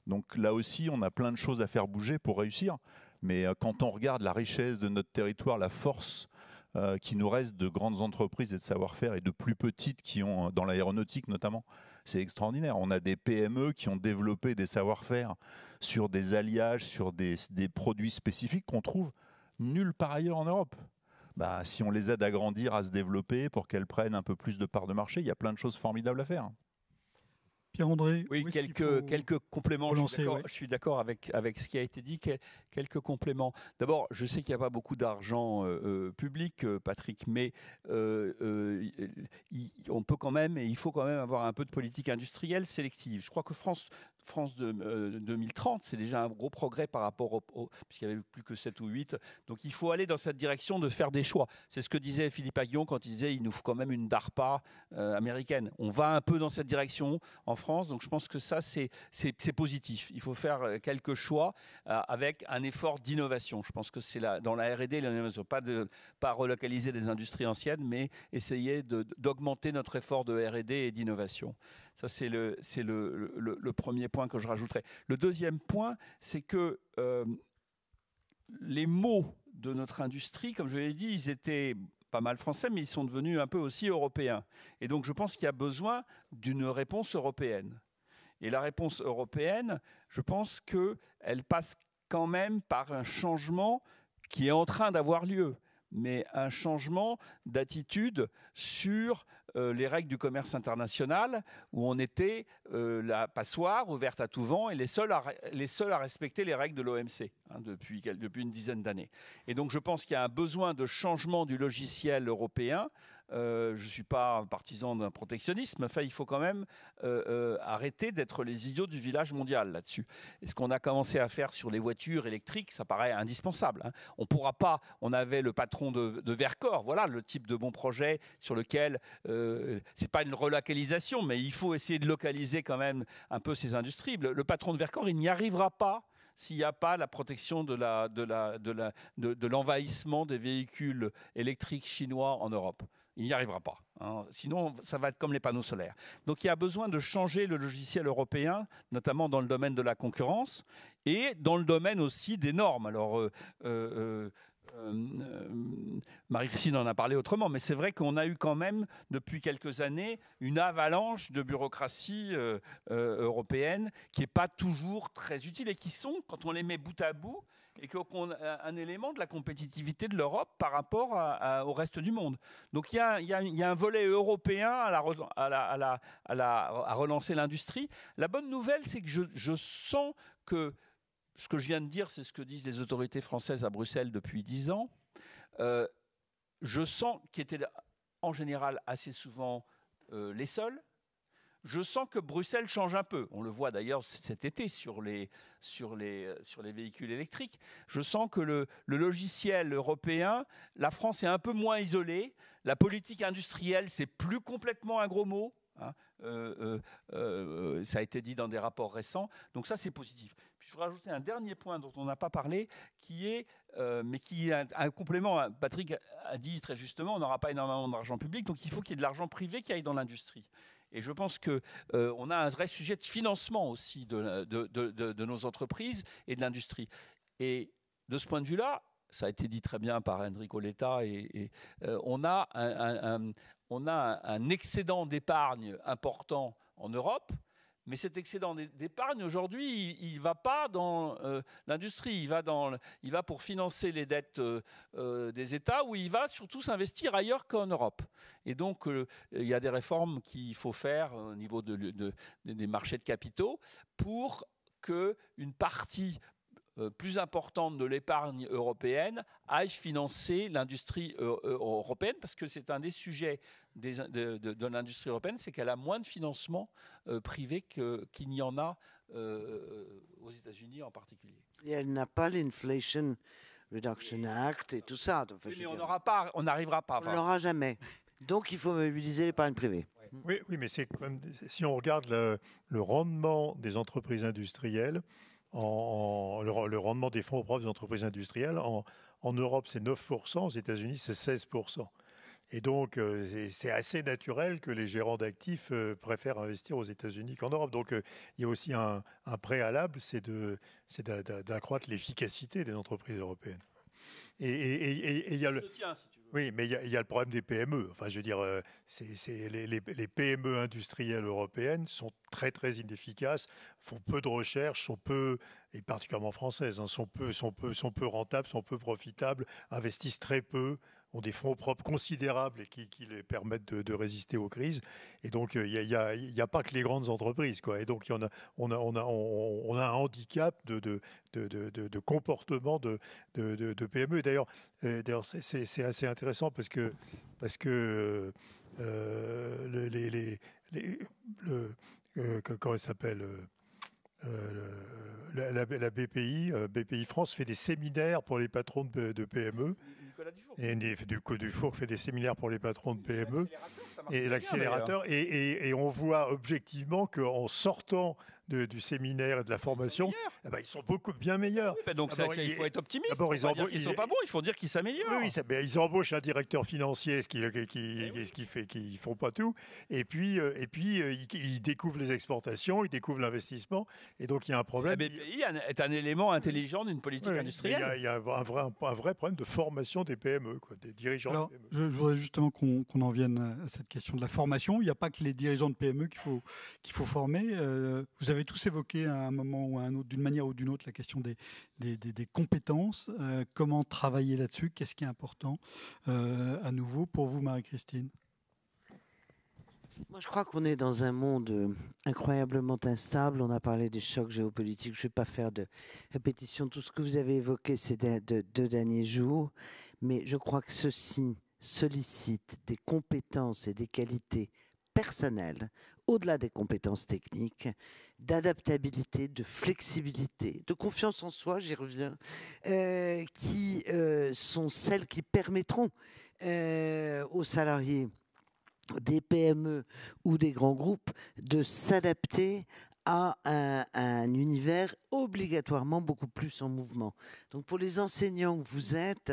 Donc là aussi, on a plein de choses à faire bouger pour réussir. Mais quand on regarde la richesse de notre territoire, la force qui nous reste de grandes entreprises et de savoir-faire et de plus petites qui ont, dans l'aéronautique notamment, c'est extraordinaire. On a des PME qui ont développé des savoir-faire sur des alliages, sur des produits spécifiques qu'on trouve nulle part ailleurs en Europe. Bah, si on les aide à grandir, à se développer, pour qu'elles prennent un peu plus de parts de marché, il y a plein de choses formidables à faire. Pierre-André, oui, quelques compléments. Je suis d'accord avec ce qui a été dit. Quelques compléments. D'abord, je sais qu'il n'y a pas beaucoup d'argent public, Patrick, mais on peut quand même et il faut quand même avoir un peu de politique industrielle sélective. Je crois que France 2030, c'est déjà un gros progrès par rapport puisqu'il n'y avait plus que 7 ou 8. Donc il faut aller dans cette direction de faire des choix. C'est ce que disait Philippe Aghion quand il disait il nous faut quand même une DARPA américaine. On va un peu dans cette direction en France, donc je pense que ça c'est positif. Il faut faire quelques choix avec un effort d'innovation. Je pense que c'est dans la R&D, l'innovation, pas relocaliser des industries anciennes, mais essayer d'augmenter notre effort de R&D et d'innovation. Ça, c'est le premier point que je rajouterais. Le deuxième point, c'est que les mots de notre industrie, comme je l'ai dit, ils étaient pas mal français, mais ils sont devenus un peu aussi européens. Et donc, je pense qu'il y a besoin d'une réponse européenne. Et la réponse européenne, je pense qu'elle passe quand même par un changement qui est en train d'avoir lieu, mais un changement d'attitude sur les règles du commerce international, où on était la passoire ouverte à tout vent et les seuls à respecter les règles de l'OMC depuis une dizaine d'années. Et donc je pense qu'il y a un besoin de changement du logiciel européen. Je ne suis pas partisan d'un protectionnisme, enfin, il faut quand même arrêter d'être les idiots du village mondial là-dessus. Et ce qu'on a commencé à faire sur les voitures électriques, ça paraît indispensable. On ne pourra pas, on avait le patron de Vercor, voilà le type de bon projet sur lequel, ce n'est pas une relocalisation, mais il faut essayer de localiser quand même un peu ces industries. Le patron de Vercor, il n'y arrivera pas s'il n'y a pas la protection de l'envahissement des véhicules électriques chinois en Europe. Il n'y arrivera pas. Sinon, ça va être comme les panneaux solaires. Donc, il y a besoin de changer le logiciel européen, notamment dans le domaine de la concurrence et dans le domaine aussi des normes. Alors, Marie-Christine en a parlé autrement, mais c'est vrai qu'on a eu quand même, depuis quelques années, une avalanche de bureaucratie européenne qui n'est pas toujours très utile et qui sont, quand on les met bout à bout, et qu'on a un élément de la compétitivité de l'Europe par rapport au reste du monde. Donc il y a un volet européen à relancer l'industrie. La bonne nouvelle, c'est que je sens que ce que je viens de dire, c'est ce que disent les autorités françaises à Bruxelles depuis 10 ans. Je sens qu'ils étaient en général assez souvent les seuls. Je sens que Bruxelles change un peu. On le voit d'ailleurs cet été sur les véhicules électriques. Je sens que le logiciel européen, la France est un peu moins isolée. La politique industrielle, c'est plus complètement un gros mot. Ça a été dit dans des rapports récents. Donc ça, c'est positif. Puis je voudrais rajouter un dernier point dont on n'a pas parlé, qui est un complément. Patrick a dit très justement, on n'aura pas énormément d'argent public, donc il faut qu'il y ait de l'argent privé qui aille dans l'industrie. Et je pense qu'on a un vrai sujet de financement aussi de nos entreprises et de l'industrie. Et de ce point de vue-là, ça a été dit très bien par Enrico Letta, on a un excédent d'épargne important en Europe. Mais cet excédent d'épargne, aujourd'hui, il ne va pas dans l'industrie, il va pour financer les dettes des États, ou il va surtout s'investir ailleurs qu'en Europe. Et donc, il y a des réformes qu'il faut faire au niveau des marchés de capitaux pour qu'une partie plus importante de l'épargne européenne aille financer l'industrie européenne, parce que c'est un des sujets de l'industrie européenne, c'est qu'elle a moins de financement privé qu'il n'y en a aux États-Unis en particulier. Et elle n'a pas l'Inflation Reduction Act et tout ça. Oui, mais on n'arrivera pas. On ne l'aura jamais. Donc il faut mobiliser l'épargne privée. Oui, mais c'est comme si on regarde le rendement des entreprises industrielles, le rendement des fonds propres des entreprises industrielles, en Europe c'est 9%, aux États-Unis c'est 16%. Et donc, c'est assez naturel que les gérants d'actifs préfèrent investir aux États-Unis qu'en Europe. Donc, il y a aussi un préalable, c'est d'accroître l'efficacité des entreprises européennes. Et il y a le... Oui, mais il y a le problème des PME. Enfin, je veux dire, les PME industrielles européennes sont très très inefficaces, font peu de recherche, sont peu, et particulièrement françaises, sont peu rentables, sont peu profitables, investissent très peu, ont des fonds propres considérables et qui les permettent de résister aux crises. Et donc, il n'y a pas que les grandes entreprises, quoi. Et donc, on a un handicap de comportement de PME. D'ailleurs, c'est assez intéressant parce que comment elle s'appelle la BPI France fait des séminaires pour les patrons de PME. Et Dufour fait des séminaires pour les patrons de PME et l'accélérateur. Et on voit objectivement qu'en sortant du séminaire et de la formation, ils sont beaucoup bien meilleurs. Oui, donc il faut être optimiste. D'abord, ils sont pas bons, il faut dire qu'ils s'améliorent. Oui, ils embauchent un directeur financier, ce qui fait qu'ils font pas tout. Et puis ils découvrent les exportations, ils découvrent l'investissement. Et donc il y a un problème. La BPI est un élément intelligent d'une politique industrielle. Il y a un vrai problème de formation des PME, des dirigeants. Alors, de PME. je voudrais justement qu'on en vienne à cette question de la formation. Il n'y a pas que les dirigeants de PME qu'il faut former. Vous avez tous évoqué à un moment ou à un autre, d'une manière ou d'une autre, la question des compétences. Comment travailler là-dessus? Qu'est-ce qui est important à nouveau pour vous, Marie-Christine? Moi, je crois qu'on est dans un monde incroyablement instable. On a parlé des chocs géopolitiques. Je ne vais pas faire de répétition de tout ce que vous avez évoqué ces deux derniers jours. Mais je crois que ceci sollicite des compétences et des qualités personnelles, au-delà des compétences techniques, d'adaptabilité, de flexibilité, de confiance en soi, j'y reviens, qui sont celles qui permettront aux salariés des PME ou des grands groupes de s'adapter à un univers obligatoirement beaucoup plus en mouvement. Donc pour les enseignants que vous êtes,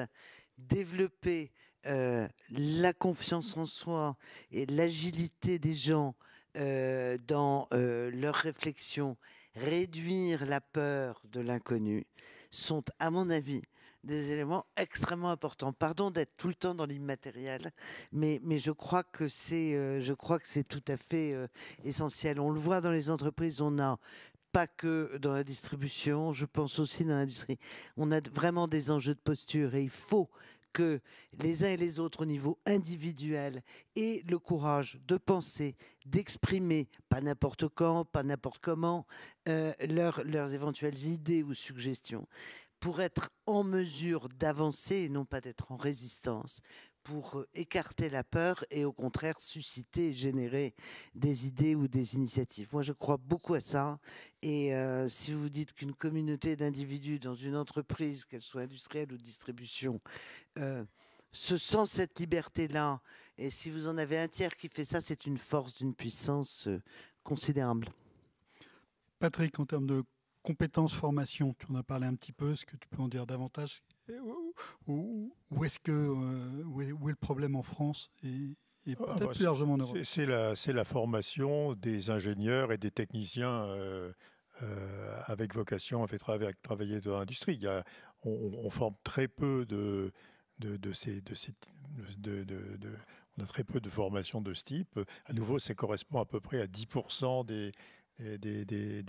développer la confiance en soi et l'agilité des gens dans leur réflexion, réduire la peur de l'inconnu, sont à mon avis des éléments extrêmement importants. Pardon d'être tout le temps dans l'immatériel, mais je crois que c'est tout à fait essentiel. On le voit dans les entreprises, on a pas que dans la distribution, je pense aussi dans l'industrie. On a vraiment des enjeux de posture et il faut que les uns et les autres au niveau individuel aient le courage de penser, d'exprimer, pas n'importe quand, pas n'importe comment, leurs éventuelles idées ou suggestions, pour être en mesure d'avancer et non pas d'être en résistance, pour écarter la peur et au contraire susciter et générer des idées ou des initiatives. Moi, je crois beaucoup à ça. Et si vous dites qu'une communauté d'individus dans une entreprise, qu'elle soit industrielle ou de distribution, se sent cette liberté-là, et si vous en avez un tiers qui fait ça, c'est une force d'une puissance considérable. Patrick, en termes de compétences, formation, tu en as parlé un petit peu, est-ce que tu peux en dire davantage? Où est le problème en France et peut-être plus largement en Europe? C'est la formation des ingénieurs et des techniciens avec vocation à travailler dans l'industrie. On forme très peu on a très peu de formation de ce type. À nouveau, ça correspond à peu près à 10% des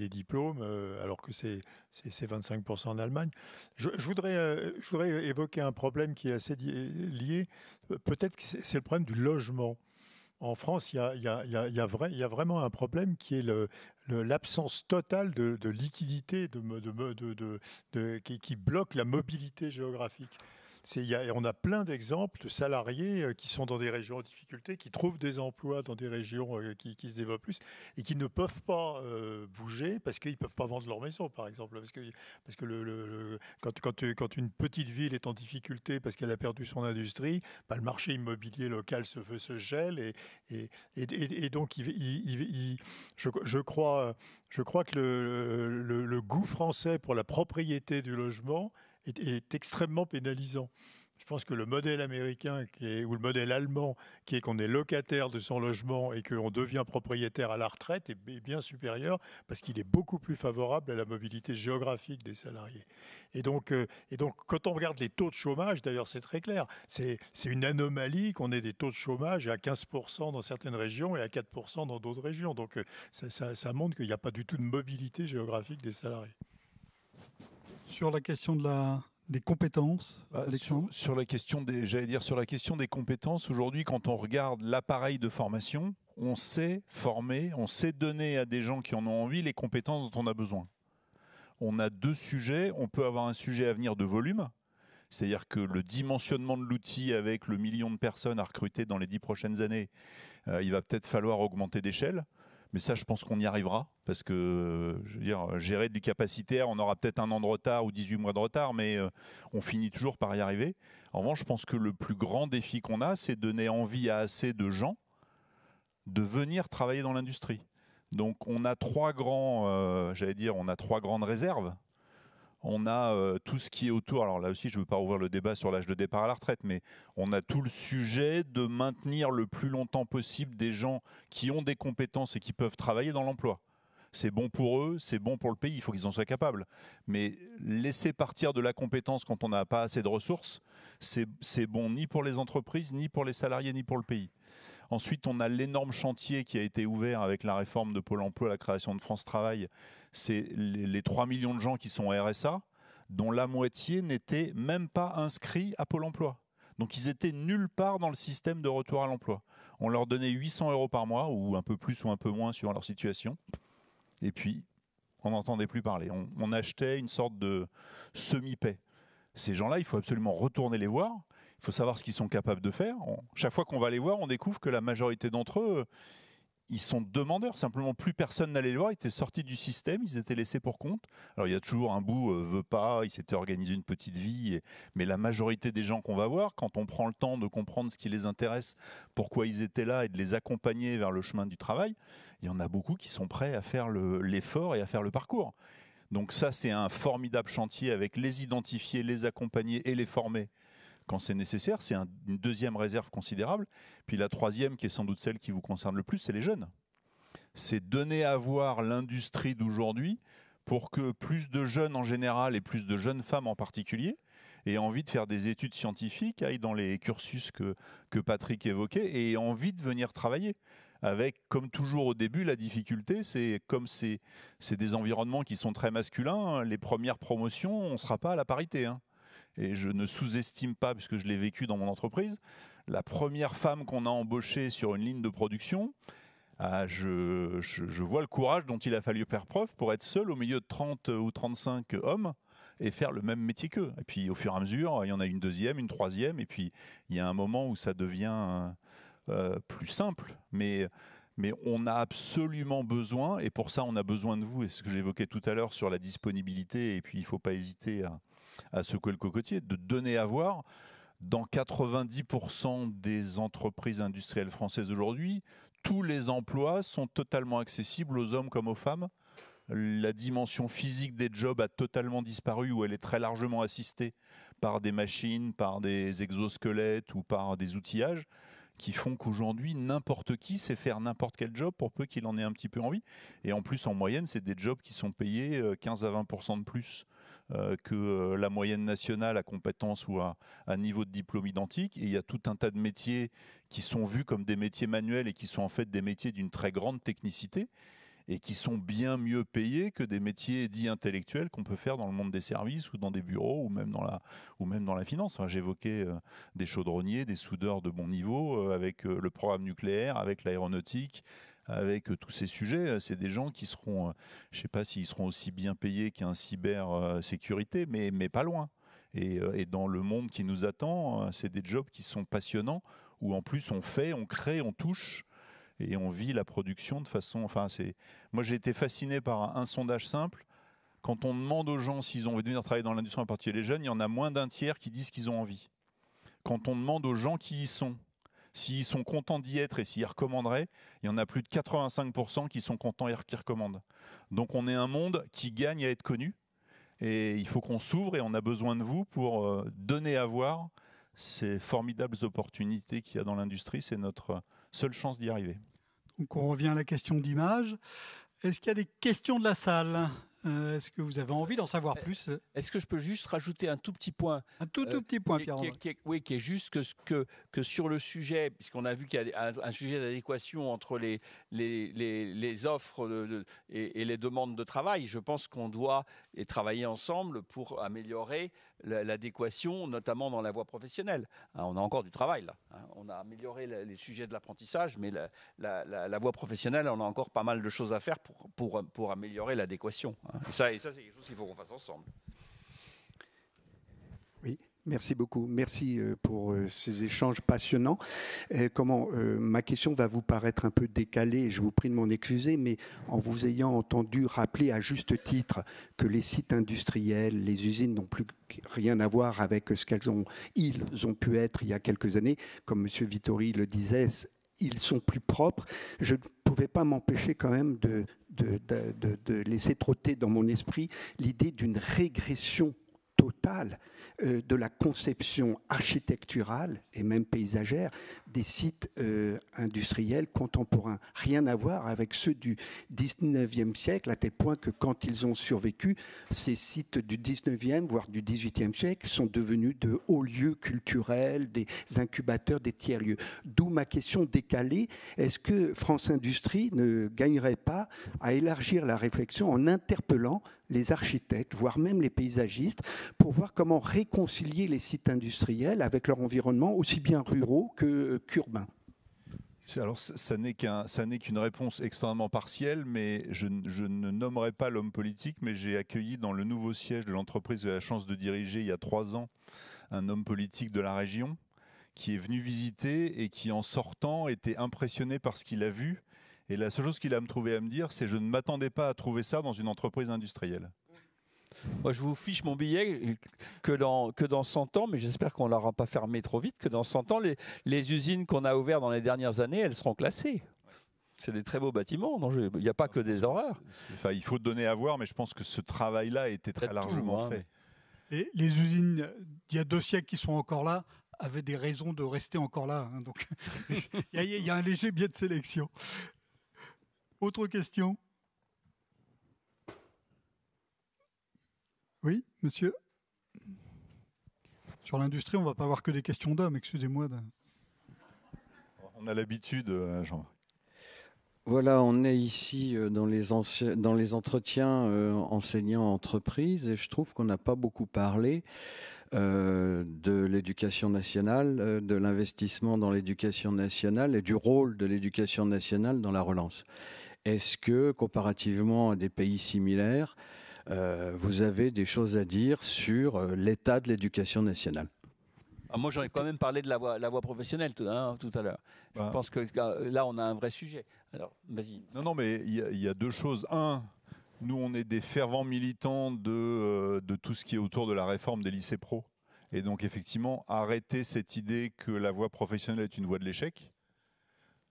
diplômes, alors que c'est 25% en Allemagne. Je voudrais évoquer un problème qui est assez lié. Peut-être que c'est le problème du logement. En France, il y a vraiment un problème qui est l'absence totale de liquidité qui bloque la mobilité géographique. On a plein d'exemples de salariés qui sont dans des régions en difficulté, qui trouvent des emplois dans des régions qui se développent plus et qui ne peuvent pas bouger parce qu'ils ne peuvent pas vendre leur maison, par exemple. Parce que quand une petite ville est en difficulté parce qu'elle a perdu son industrie, le marché immobilier local se gèle et donc je crois que le goût français pour la propriété du logement est extrêmement pénalisant. Je pense que le modèle américain ou le modèle allemand, qui est qu'on est locataire de son logement et qu'on devient propriétaire à la retraite, est bien supérieur parce qu'il est beaucoup plus favorable à la mobilité géographique des salariés. Et donc, quand on regarde les taux de chômage, d'ailleurs c'est très clair, c'est une anomalie qu'on ait des taux de chômage à 15% dans certaines régions et à 4% dans d'autres régions. Donc ça montre qu'il n'y a pas du tout de mobilité géographique des salariés. Sur la question des compétences, Alexandre. Sur la question des compétences, aujourd'hui, quand on regarde l'appareil de formation, on sait former, on sait donner à des gens qui en ont envie les compétences dont on a besoin. On a deux sujets. On peut avoir un sujet à venir de volume, c'est-à-dire que le dimensionnement de l'outil avec le million de personnes à recruter dans les 10 prochaines années, il va peut-être falloir augmenter d'échelle. Mais ça, je pense qu'on y arrivera, parce que, je veux dire, gérer du capacitaire, on aura peut-être 1 an de retard ou 18 mois de retard, mais on finit toujours par y arriver. En revanche, je pense que le plus grand défi qu'on a, c'est de donner envie à assez de gens de venir travailler dans l'industrie. Donc, on a trois grandes réserves. On a tout ce qui est autour, alors là aussi je ne veux pas ouvrir le débat sur l'âge de départ à la retraite, mais on a tout le sujet de maintenir le plus longtemps possible des gens qui ont des compétences et qui peuvent travailler dans l'emploi. C'est bon pour eux, c'est bon pour le pays, il faut qu'ils en soient capables. Mais laisser partir de la compétence quand on n'a pas assez de ressources, c'est bon ni pour les entreprises, ni pour les salariés, ni pour le pays. Ensuite, on a l'énorme chantier qui a été ouvert avec la réforme de Pôle emploi, la création de France Travail. C'est les 3 millions de gens qui sont RSA, dont la moitié n'étaient même pas inscrits à Pôle emploi. Donc ils étaient nulle part dans le système de retour à l'emploi. On leur donnait 800 € par mois, ou un peu plus ou un peu moins suivant leur situation. Et puis, on n'entendait plus parler. On achetait une sorte de semi-paix. Ces gens-là, il faut absolument retourner les voir. Il faut savoir ce qu'ils sont capables de faire. Chaque fois qu'on va les voir, on découvre que la majorité d'entre eux, ils sont demandeurs. Simplement, plus personne n'allait les voir. Ils étaient sortis du système, ils étaient laissés pour compte. Alors, il y a toujours un bout, veut pas, il s'était organisé une petite vie. Mais la majorité des gens qu'on va voir, quand on prend le temps de comprendre ce qui les intéresse, pourquoi ils étaient là et de les accompagner vers le chemin du travail, il y en a beaucoup qui sont prêts à faire l'effort et à faire le parcours. Donc ça, c'est un formidable chantier avec les identifier, les accompagner et les former quand c'est nécessaire. C'est une deuxième réserve considérable. Puis la troisième, qui est sans doute celle qui vous concerne le plus, c'est les jeunes. C'est donner à voir l'industrie d'aujourd'hui pour que plus de jeunes en général et plus de jeunes femmes en particulier aient envie de faire des études scientifiques, aillent dans les cursus que Patrick évoquait et aient envie de venir travailler. Avec, comme toujours au début, la difficulté, c'est comme c'est des environnements qui sont très masculins, les premières promotions, on ne sera pas à la parité, hein. Et je ne sous-estime pas, puisque je l'ai vécu dans mon entreprise, la première femme qu'on a embauchée sur une ligne de production, je vois le courage dont il a fallu faire preuve pour être seul au milieu de 30 ou 35 hommes et faire le même métier qu'eux. Et puis au fur et à mesure, il y en a une deuxième, une troisième, et puis il y a un moment où ça devient plus simple. Mais on a absolument besoin, et pour ça on a besoin de vous, et ce que j'évoquais tout à l'heure sur la disponibilité, et puis il ne faut pas hésiter à secouer le cocotier, de donner à voir. Dans 90% des entreprises industrielles françaises aujourd'hui, tous les emplois sont totalement accessibles aux hommes comme aux femmes. La dimension physique des jobs a totalement disparu, où elle est très largement assistée par des machines, par des exosquelettes ou par des outillages qui font qu'aujourd'hui, n'importe qui sait faire n'importe quel job pour peu qu'il en ait un petit peu envie. Et en plus, en moyenne, c'est des jobs qui sont payés 15 à 20% de plus que la moyenne nationale à compétence ou à niveau de diplôme identique. Et il y a tout un tas de métiers qui sont vus comme des métiers manuels et qui sont en fait des métiers d'une très grande technicité et qui sont bien mieux payés que des métiers dits intellectuels qu'on peut faire dans le monde des services ou dans des bureaux ou même dans la finance. Enfin, j'évoquais des chaudronniers, des soudeurs de bon niveau avec le programme nucléaire, avec l'aéronautique, avec tous ces sujets. C'est des gens qui seront, je ne sais pas s'ils seront aussi bien payés qu'un cybersécurité, mais pas loin. Et dans le monde qui nous attend, c'est des jobs qui sont passionnants, où en plus on fait, on crée, on touche, et on vit la production de façon... Enfin, moi, j'ai été fasciné par un sondage simple. Quand on demande aux gens s'ils ont envie de venir travailler dans l'industrie, en particulier les jeunes, il y en a moins d'un tiers qui disent qu'ils ont envie. Quand on demande aux gens qui y sont, s'ils sont contents d'y être et s'ils recommanderaient, il y en a plus de 85% qui sont contents et qui recommandent. Donc, on est un monde qui gagne à être connu. Et il faut qu'on s'ouvre et on a besoin de vous pour donner à voir ces formidables opportunités qu'il y a dans l'industrie. C'est notre seule chance d'y arriver. Donc on revient à la question d'image. Est-ce qu'il y a des questions de la salle ? Est-ce que vous avez envie d'en savoir plus ? Est-ce que je peux juste rajouter un tout petit point ? Un tout petit point, Pierre-André. Qui est juste que sur le sujet, puisqu'on a vu qu'il y a un sujet d'adéquation entre les offres et les demandes de travail, je pense qu'on doit travailler ensemble pour améliorer l'adéquation, notamment dans la voie professionnelle. On a encore du travail là. On a amélioré les sujets de l'apprentissage, mais la voie professionnelle, on a encore pas mal de choses à faire pour améliorer l'adéquation. Et ça, c'est quelque chose qu'il faut qu'on fasse ensemble. Oui, merci beaucoup. Merci pour ces échanges passionnants. Ma question va vous paraître un peu décalée, et je vous prie de m'en excuser, mais en vous ayant entendu rappeler à juste titre que les sites industriels, les usines n'ont plus rien à voir avec ce ils ont pu être il y a quelques années, comme M. Vittori le disait, ils sont plus propres. Je ne pouvais pas m'empêcher quand même de laisser trotter dans mon esprit l'idée d'une régression totale de la conception architecturale et même paysagère des sites industriels contemporains. Rien à voir avec ceux du 19e siècle, à tel point que quand ils ont survécu, ces sites du 19e, voire du 18e siècle, sont devenus de hauts lieux culturels, des incubateurs, des tiers-lieux. D'où ma question décalée. Est-ce que France Industrie ne gagnerait pas à élargir la réflexion en interpellant les architectes, voire même les paysagistes, pour voir comment réconcilier les sites industriels avec leur environnement, aussi bien ruraux qu'urbains? Alors, ça n'est qu'une réponse extrêmement partielle, mais je ne nommerai pas l'homme politique, mais j'ai accueilli dans le nouveau siège de l'entreprise que j'ai la chance de diriger il y a 3 ans un homme politique de la région qui est venu visiter et qui, en sortant, était impressionné par ce qu'il a vu. Et la seule chose qu'il a trouvé à me dire, c'est: je ne m'attendais pas à trouver ça dans une entreprise industrielle. Moi, je vous fiche mon billet que dans 100 ans, mais j'espère qu'on ne l'aura pas fermé trop vite, que dans 100 ans, les usines qu'on a ouvertes dans les dernières années, elles seront classées. C'est des très beaux bâtiments, il n'y a pas que des horreurs. Enfin, il faut donner à voir, mais je pense que ce travail-là a été très largement fait. Et les usines, il y a 2 siècles qui sont encore là, avaient des raisons de rester encore là. Donc, il y a un léger biais de sélection. Autre question ? Oui, monsieur ? Sur l'industrie, on ne va pas avoir que des questions d'hommes, excusez-moi. On a l'habitude, Jean. Voilà, on est ici dans les entretiens enseignants-entreprises, et je trouve qu'on n'a pas beaucoup parlé de l'éducation nationale, de l'investissement dans l'éducation nationale et du rôle de l'éducation nationale dans la relance. Est-ce que, comparativement à des pays similaires, vous avez des choses à dire sur l'état de l'éducation nationale? Moi, j'en ai quand même parlé de la voie professionnelle tout à l'heure. Je pense que là, on a un vrai sujet. Alors, vas-y. Non, mais il y a 2 choses. Un, nous, on est des fervents militants de tout ce qui est autour de la réforme des lycées pro. Et donc, effectivement, arrêter cette idée que la voie professionnelle est une voie de l'échec,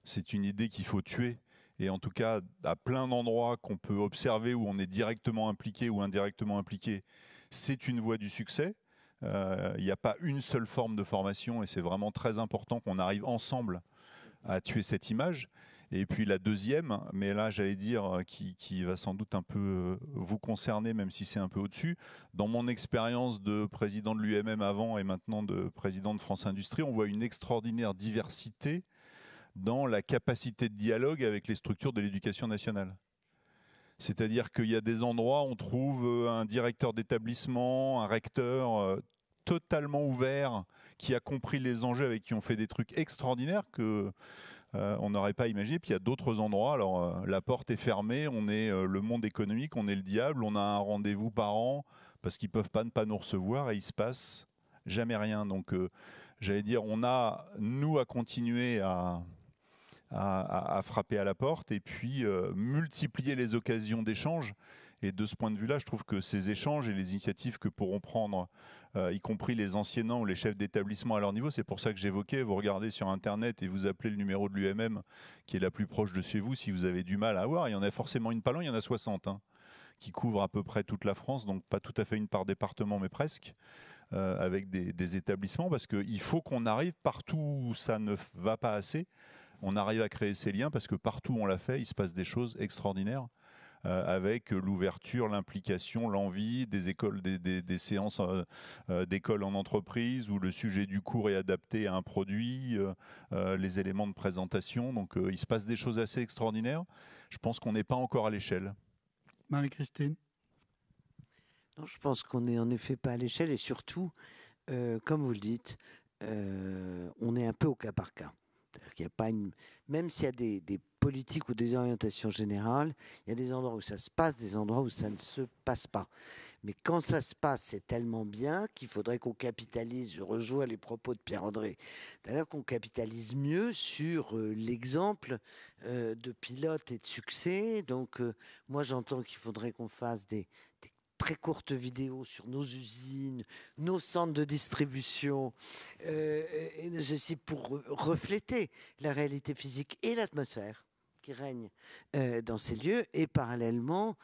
c'est une idée qu'il faut tuer. Et en tout cas, à plein d'endroits qu'on peut observer où on est directement impliqué ou indirectement impliqué, c'est une voie du succès. Il n'y a pas une seule forme de formation, et c'est vraiment très important qu'on arrive ensemble à tuer cette image. Et puis la deuxième, mais là j'allais dire qui va sans doute un peu vous concerner, même si c'est un peu au-dessus. Dans mon expérience de président de l'UMM avant et maintenant de président de France Industrie, on voit une extraordinaire diversité dans la capacité de dialogue avec les structures de l'éducation nationale. C'est-à-dire qu'il y a des endroits où on trouve un directeur d'établissement, un recteur totalement ouvert, qui a compris les enjeux, avec qui on fait des trucs extraordinaires que on n'aurait pas imaginé. Puis il y a d'autres endroits, alors la porte est fermée, on est le monde économique, on est le diable, on a un rendez-vous par an parce qu'ils ne peuvent pas ne pas nous recevoir et il ne se passe jamais rien. Donc j'allais dire, on a, nous, à continuer à frapper à la porte et puis multiplier les occasions d'échange. Et de ce point de vue-là, je trouve que ces échanges et les initiatives que pourront prendre, y compris les enseignants ou les chefs d'établissement à leur niveau, c'est pour ça que j'évoquais, vous regardez sur Internet et vous appelez le numéro de l'UMM qui est la plus proche de chez vous si vous avez du mal à avoir. Il y en a forcément une pas loin, il y en a 60 qui couvrent à peu près toute la France, donc pas tout à fait une par département, mais presque. avec des établissements, parce qu'il faut qu'on arrive partout où ça ne va pas assez, on arrive à créer ces liens, parce que partout où on l'a fait, il se passe des choses extraordinaires. Avec l'ouverture, l'implication, l'envie des écoles, des séances d'école en entreprise où le sujet du cours est adapté à un produit, les éléments de présentation. Donc il se passe des choses assez extraordinaires. Je pense qu'on n'est pas encore à l'échelle. Marie-Christine? Non, je pense qu'on n'est en effet pas à l'échelle et surtout, comme vous le dites, on est un peu au cas par cas. Il y a pas même s'il y a des politiques ou des orientations générales, il y a des endroits où ça se passe, des endroits où ça ne se passe pas. Mais quand ça se passe, c'est tellement bien qu'il faudrait qu'on capitalise, je rejoins les propos de Pierre-André, d'ailleurs qu'on capitalise mieux sur l'exemple de pilotes et de succès. Donc moi j'entends qu'il faudrait qu'on fasse des très courtes vidéos sur nos usines, nos centres de distribution, ceci pour refléter la réalité physique et l'atmosphère qui règne dans ces lieux, et parallèlement,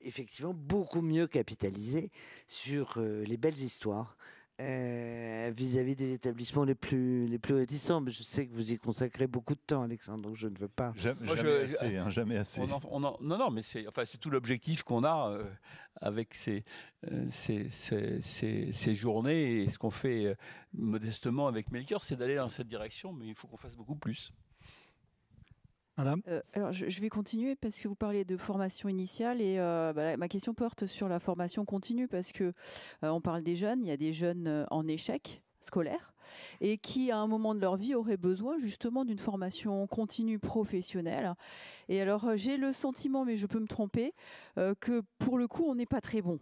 effectivement, beaucoup mieux capitaliser sur les belles histoires vis-à-vis des établissements les plus réticents. Mais je sais que vous y consacrez beaucoup de temps, Alexandre, donc je ne veux pas... Jamais assez. Non, mais c'est tout l'objectif qu'on a avec ces journées, et ce qu'on fait modestement avec Melchior, c'est d'aller dans cette direction, mais il faut qu'on fasse beaucoup plus. Madame ? Alors, je vais continuer parce que vous parlez de formation initiale et ma question porte sur la formation continue parce que on parle des jeunes, il y a des jeunes en échec scolaire et qui, à un moment de leur vie, auraient besoin justement d'une formation continue professionnelle. Et alors, j'ai le sentiment, mais je peux me tromper, que pour le coup, on n'est pas très bon.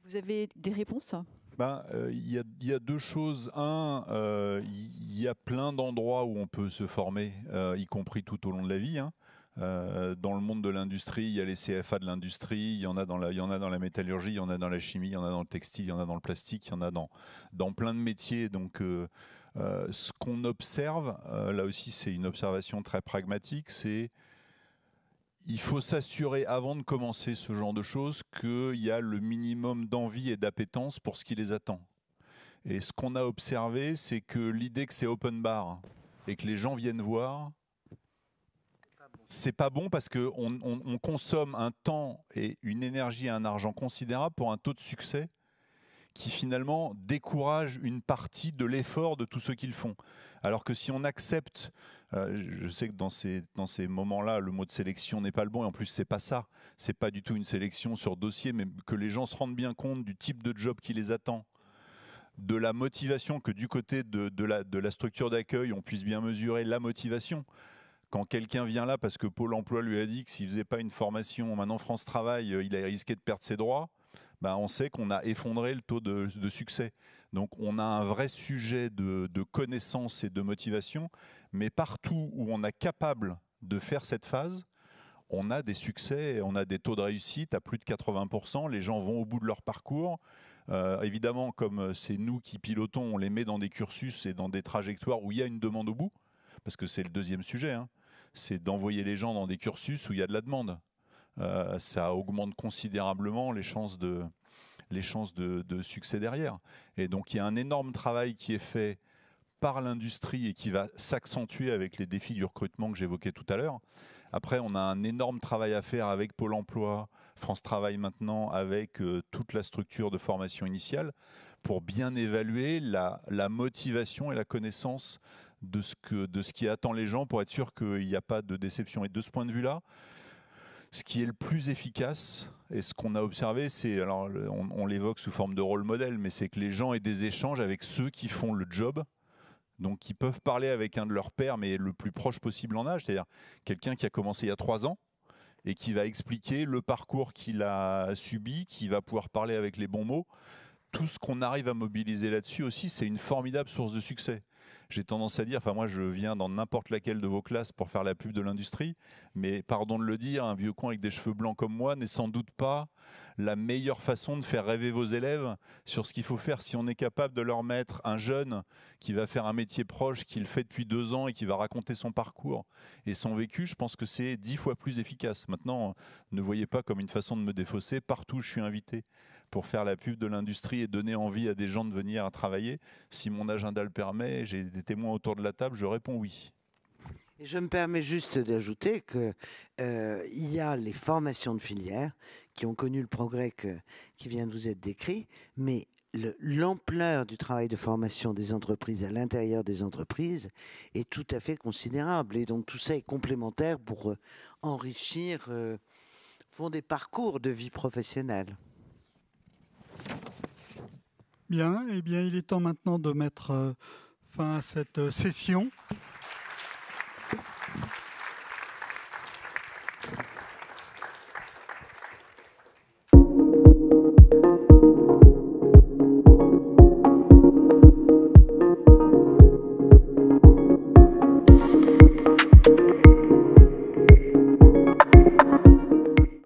Vous avez des réponses ? Il y a deux choses. Il y a plein d'endroits où on peut se former, y compris tout au long de la vie. Dans le monde de l'industrie, il y a les CFA de l'industrie, il y en a dans la métallurgie, il y en a dans la chimie, il y en a dans le textile, il y en a dans le plastique, il y en a dans plein de métiers. Donc, ce qu'on observe, là aussi, c'est une observation très pragmatique, c'est il faut s'assurer, avant de commencer ce genre de choses, qu'il y a le minimum d'envie et d'appétence pour ce qui les attend. Et ce qu'on a observé, c'est que l'idée que c'est open bar et que les gens viennent voir, c'est pas bon parce qu'on consomme un temps et une énergie et un argent considérable pour un taux de succès qui finalement décourage une partie de l'effort de tous ceux qui le font. Alors que si on accepte, je sais que dans ces moments-là, le mot de sélection n'est pas le bon, et en plus c'est pas ça, c'est pas du tout une sélection sur dossier, mais que les gens se rendent bien compte du type de job qui les attend, de la motivation, que du côté de la structure d'accueil, on puisse bien mesurer la motivation. Quand quelqu'un vient là parce que Pôle emploi lui a dit que s'il ne faisait pas une formation, maintenant France Travail, il allait risquer de perdre ses droits, on sait qu'on a effondré le taux de succès. Donc on a un vrai sujet de connaissance et de motivation, mais partout où on est capable de faire cette phase, on a des succès, on a des taux de réussite à plus de 80%, les gens vont au bout de leur parcours. Évidemment, comme c'est nous qui pilotons, on les met dans des cursus et dans des trajectoires où il y a une demande au bout, parce que c'est le deuxième sujet, c'est d'envoyer les gens dans des cursus où il y a de la demande. Ça augmente considérablement les chances de succès derrière. Et donc il y a un énorme travail qui est fait par l'industrie et qui va s'accentuer avec les défis du recrutement que j'évoquais tout à l'heure. Après, on a un énorme travail à faire avec Pôle emploi, France Travail maintenant, avec toute la structure de formation initiale, pour bien évaluer la motivation et la connaissance de ce qui attend les gens, pour être sûr qu'il n'y a pas de déception. Et de ce point de vue-là, ce qui est le plus efficace, et ce qu'on a observé, c'est, alors on l'évoque sous forme de rôle modèle, mais c'est que les gens aient des échanges avec ceux qui font le job, donc qui peuvent parler avec un de leurs pairs, mais le plus proche possible en âge, c'est-à-dire quelqu'un qui a commencé il y a 3 ans, et qui va expliquer le parcours qu'il a subi, qui va pouvoir parler avec les bons mots. Tout ce qu'on arrive à mobiliser là-dessus aussi, c'est une formidable source de succès. J'ai tendance à dire, moi je viens dans n'importe laquelle de vos classes pour faire la pub de l'industrie, mais pardon de le dire, un vieux con avec des cheveux blancs comme moi n'est sans doute pas la meilleure façon de faire rêver vos élèves sur ce qu'il faut faire. Si on est capable de leur mettre un jeune qui va faire un métier proche, qui le fait depuis 2 ans et qui va raconter son parcours et son vécu, je pense que c'est 10 fois plus efficace. Maintenant, ne voyez pas comme une façon de me défausser, partout où je suis invité pour faire la pub de l'industrie et donner envie à des gens de venir travailler. Si mon agenda le permet, j'ai des témoins autour de la table, je réponds oui. Et je me permets juste d'ajouter qu'il y a les formations de filière qui ont connu le progrès qui vient de vous être décrit, mais l'ampleur du travail de formation des entreprises à l'intérieur des entreprises est tout à fait considérable. Et donc tout ça est complémentaire pour enrichir font des parcours de vie professionnelle. Bien, eh bien, il est temps maintenant de mettre fin à cette session.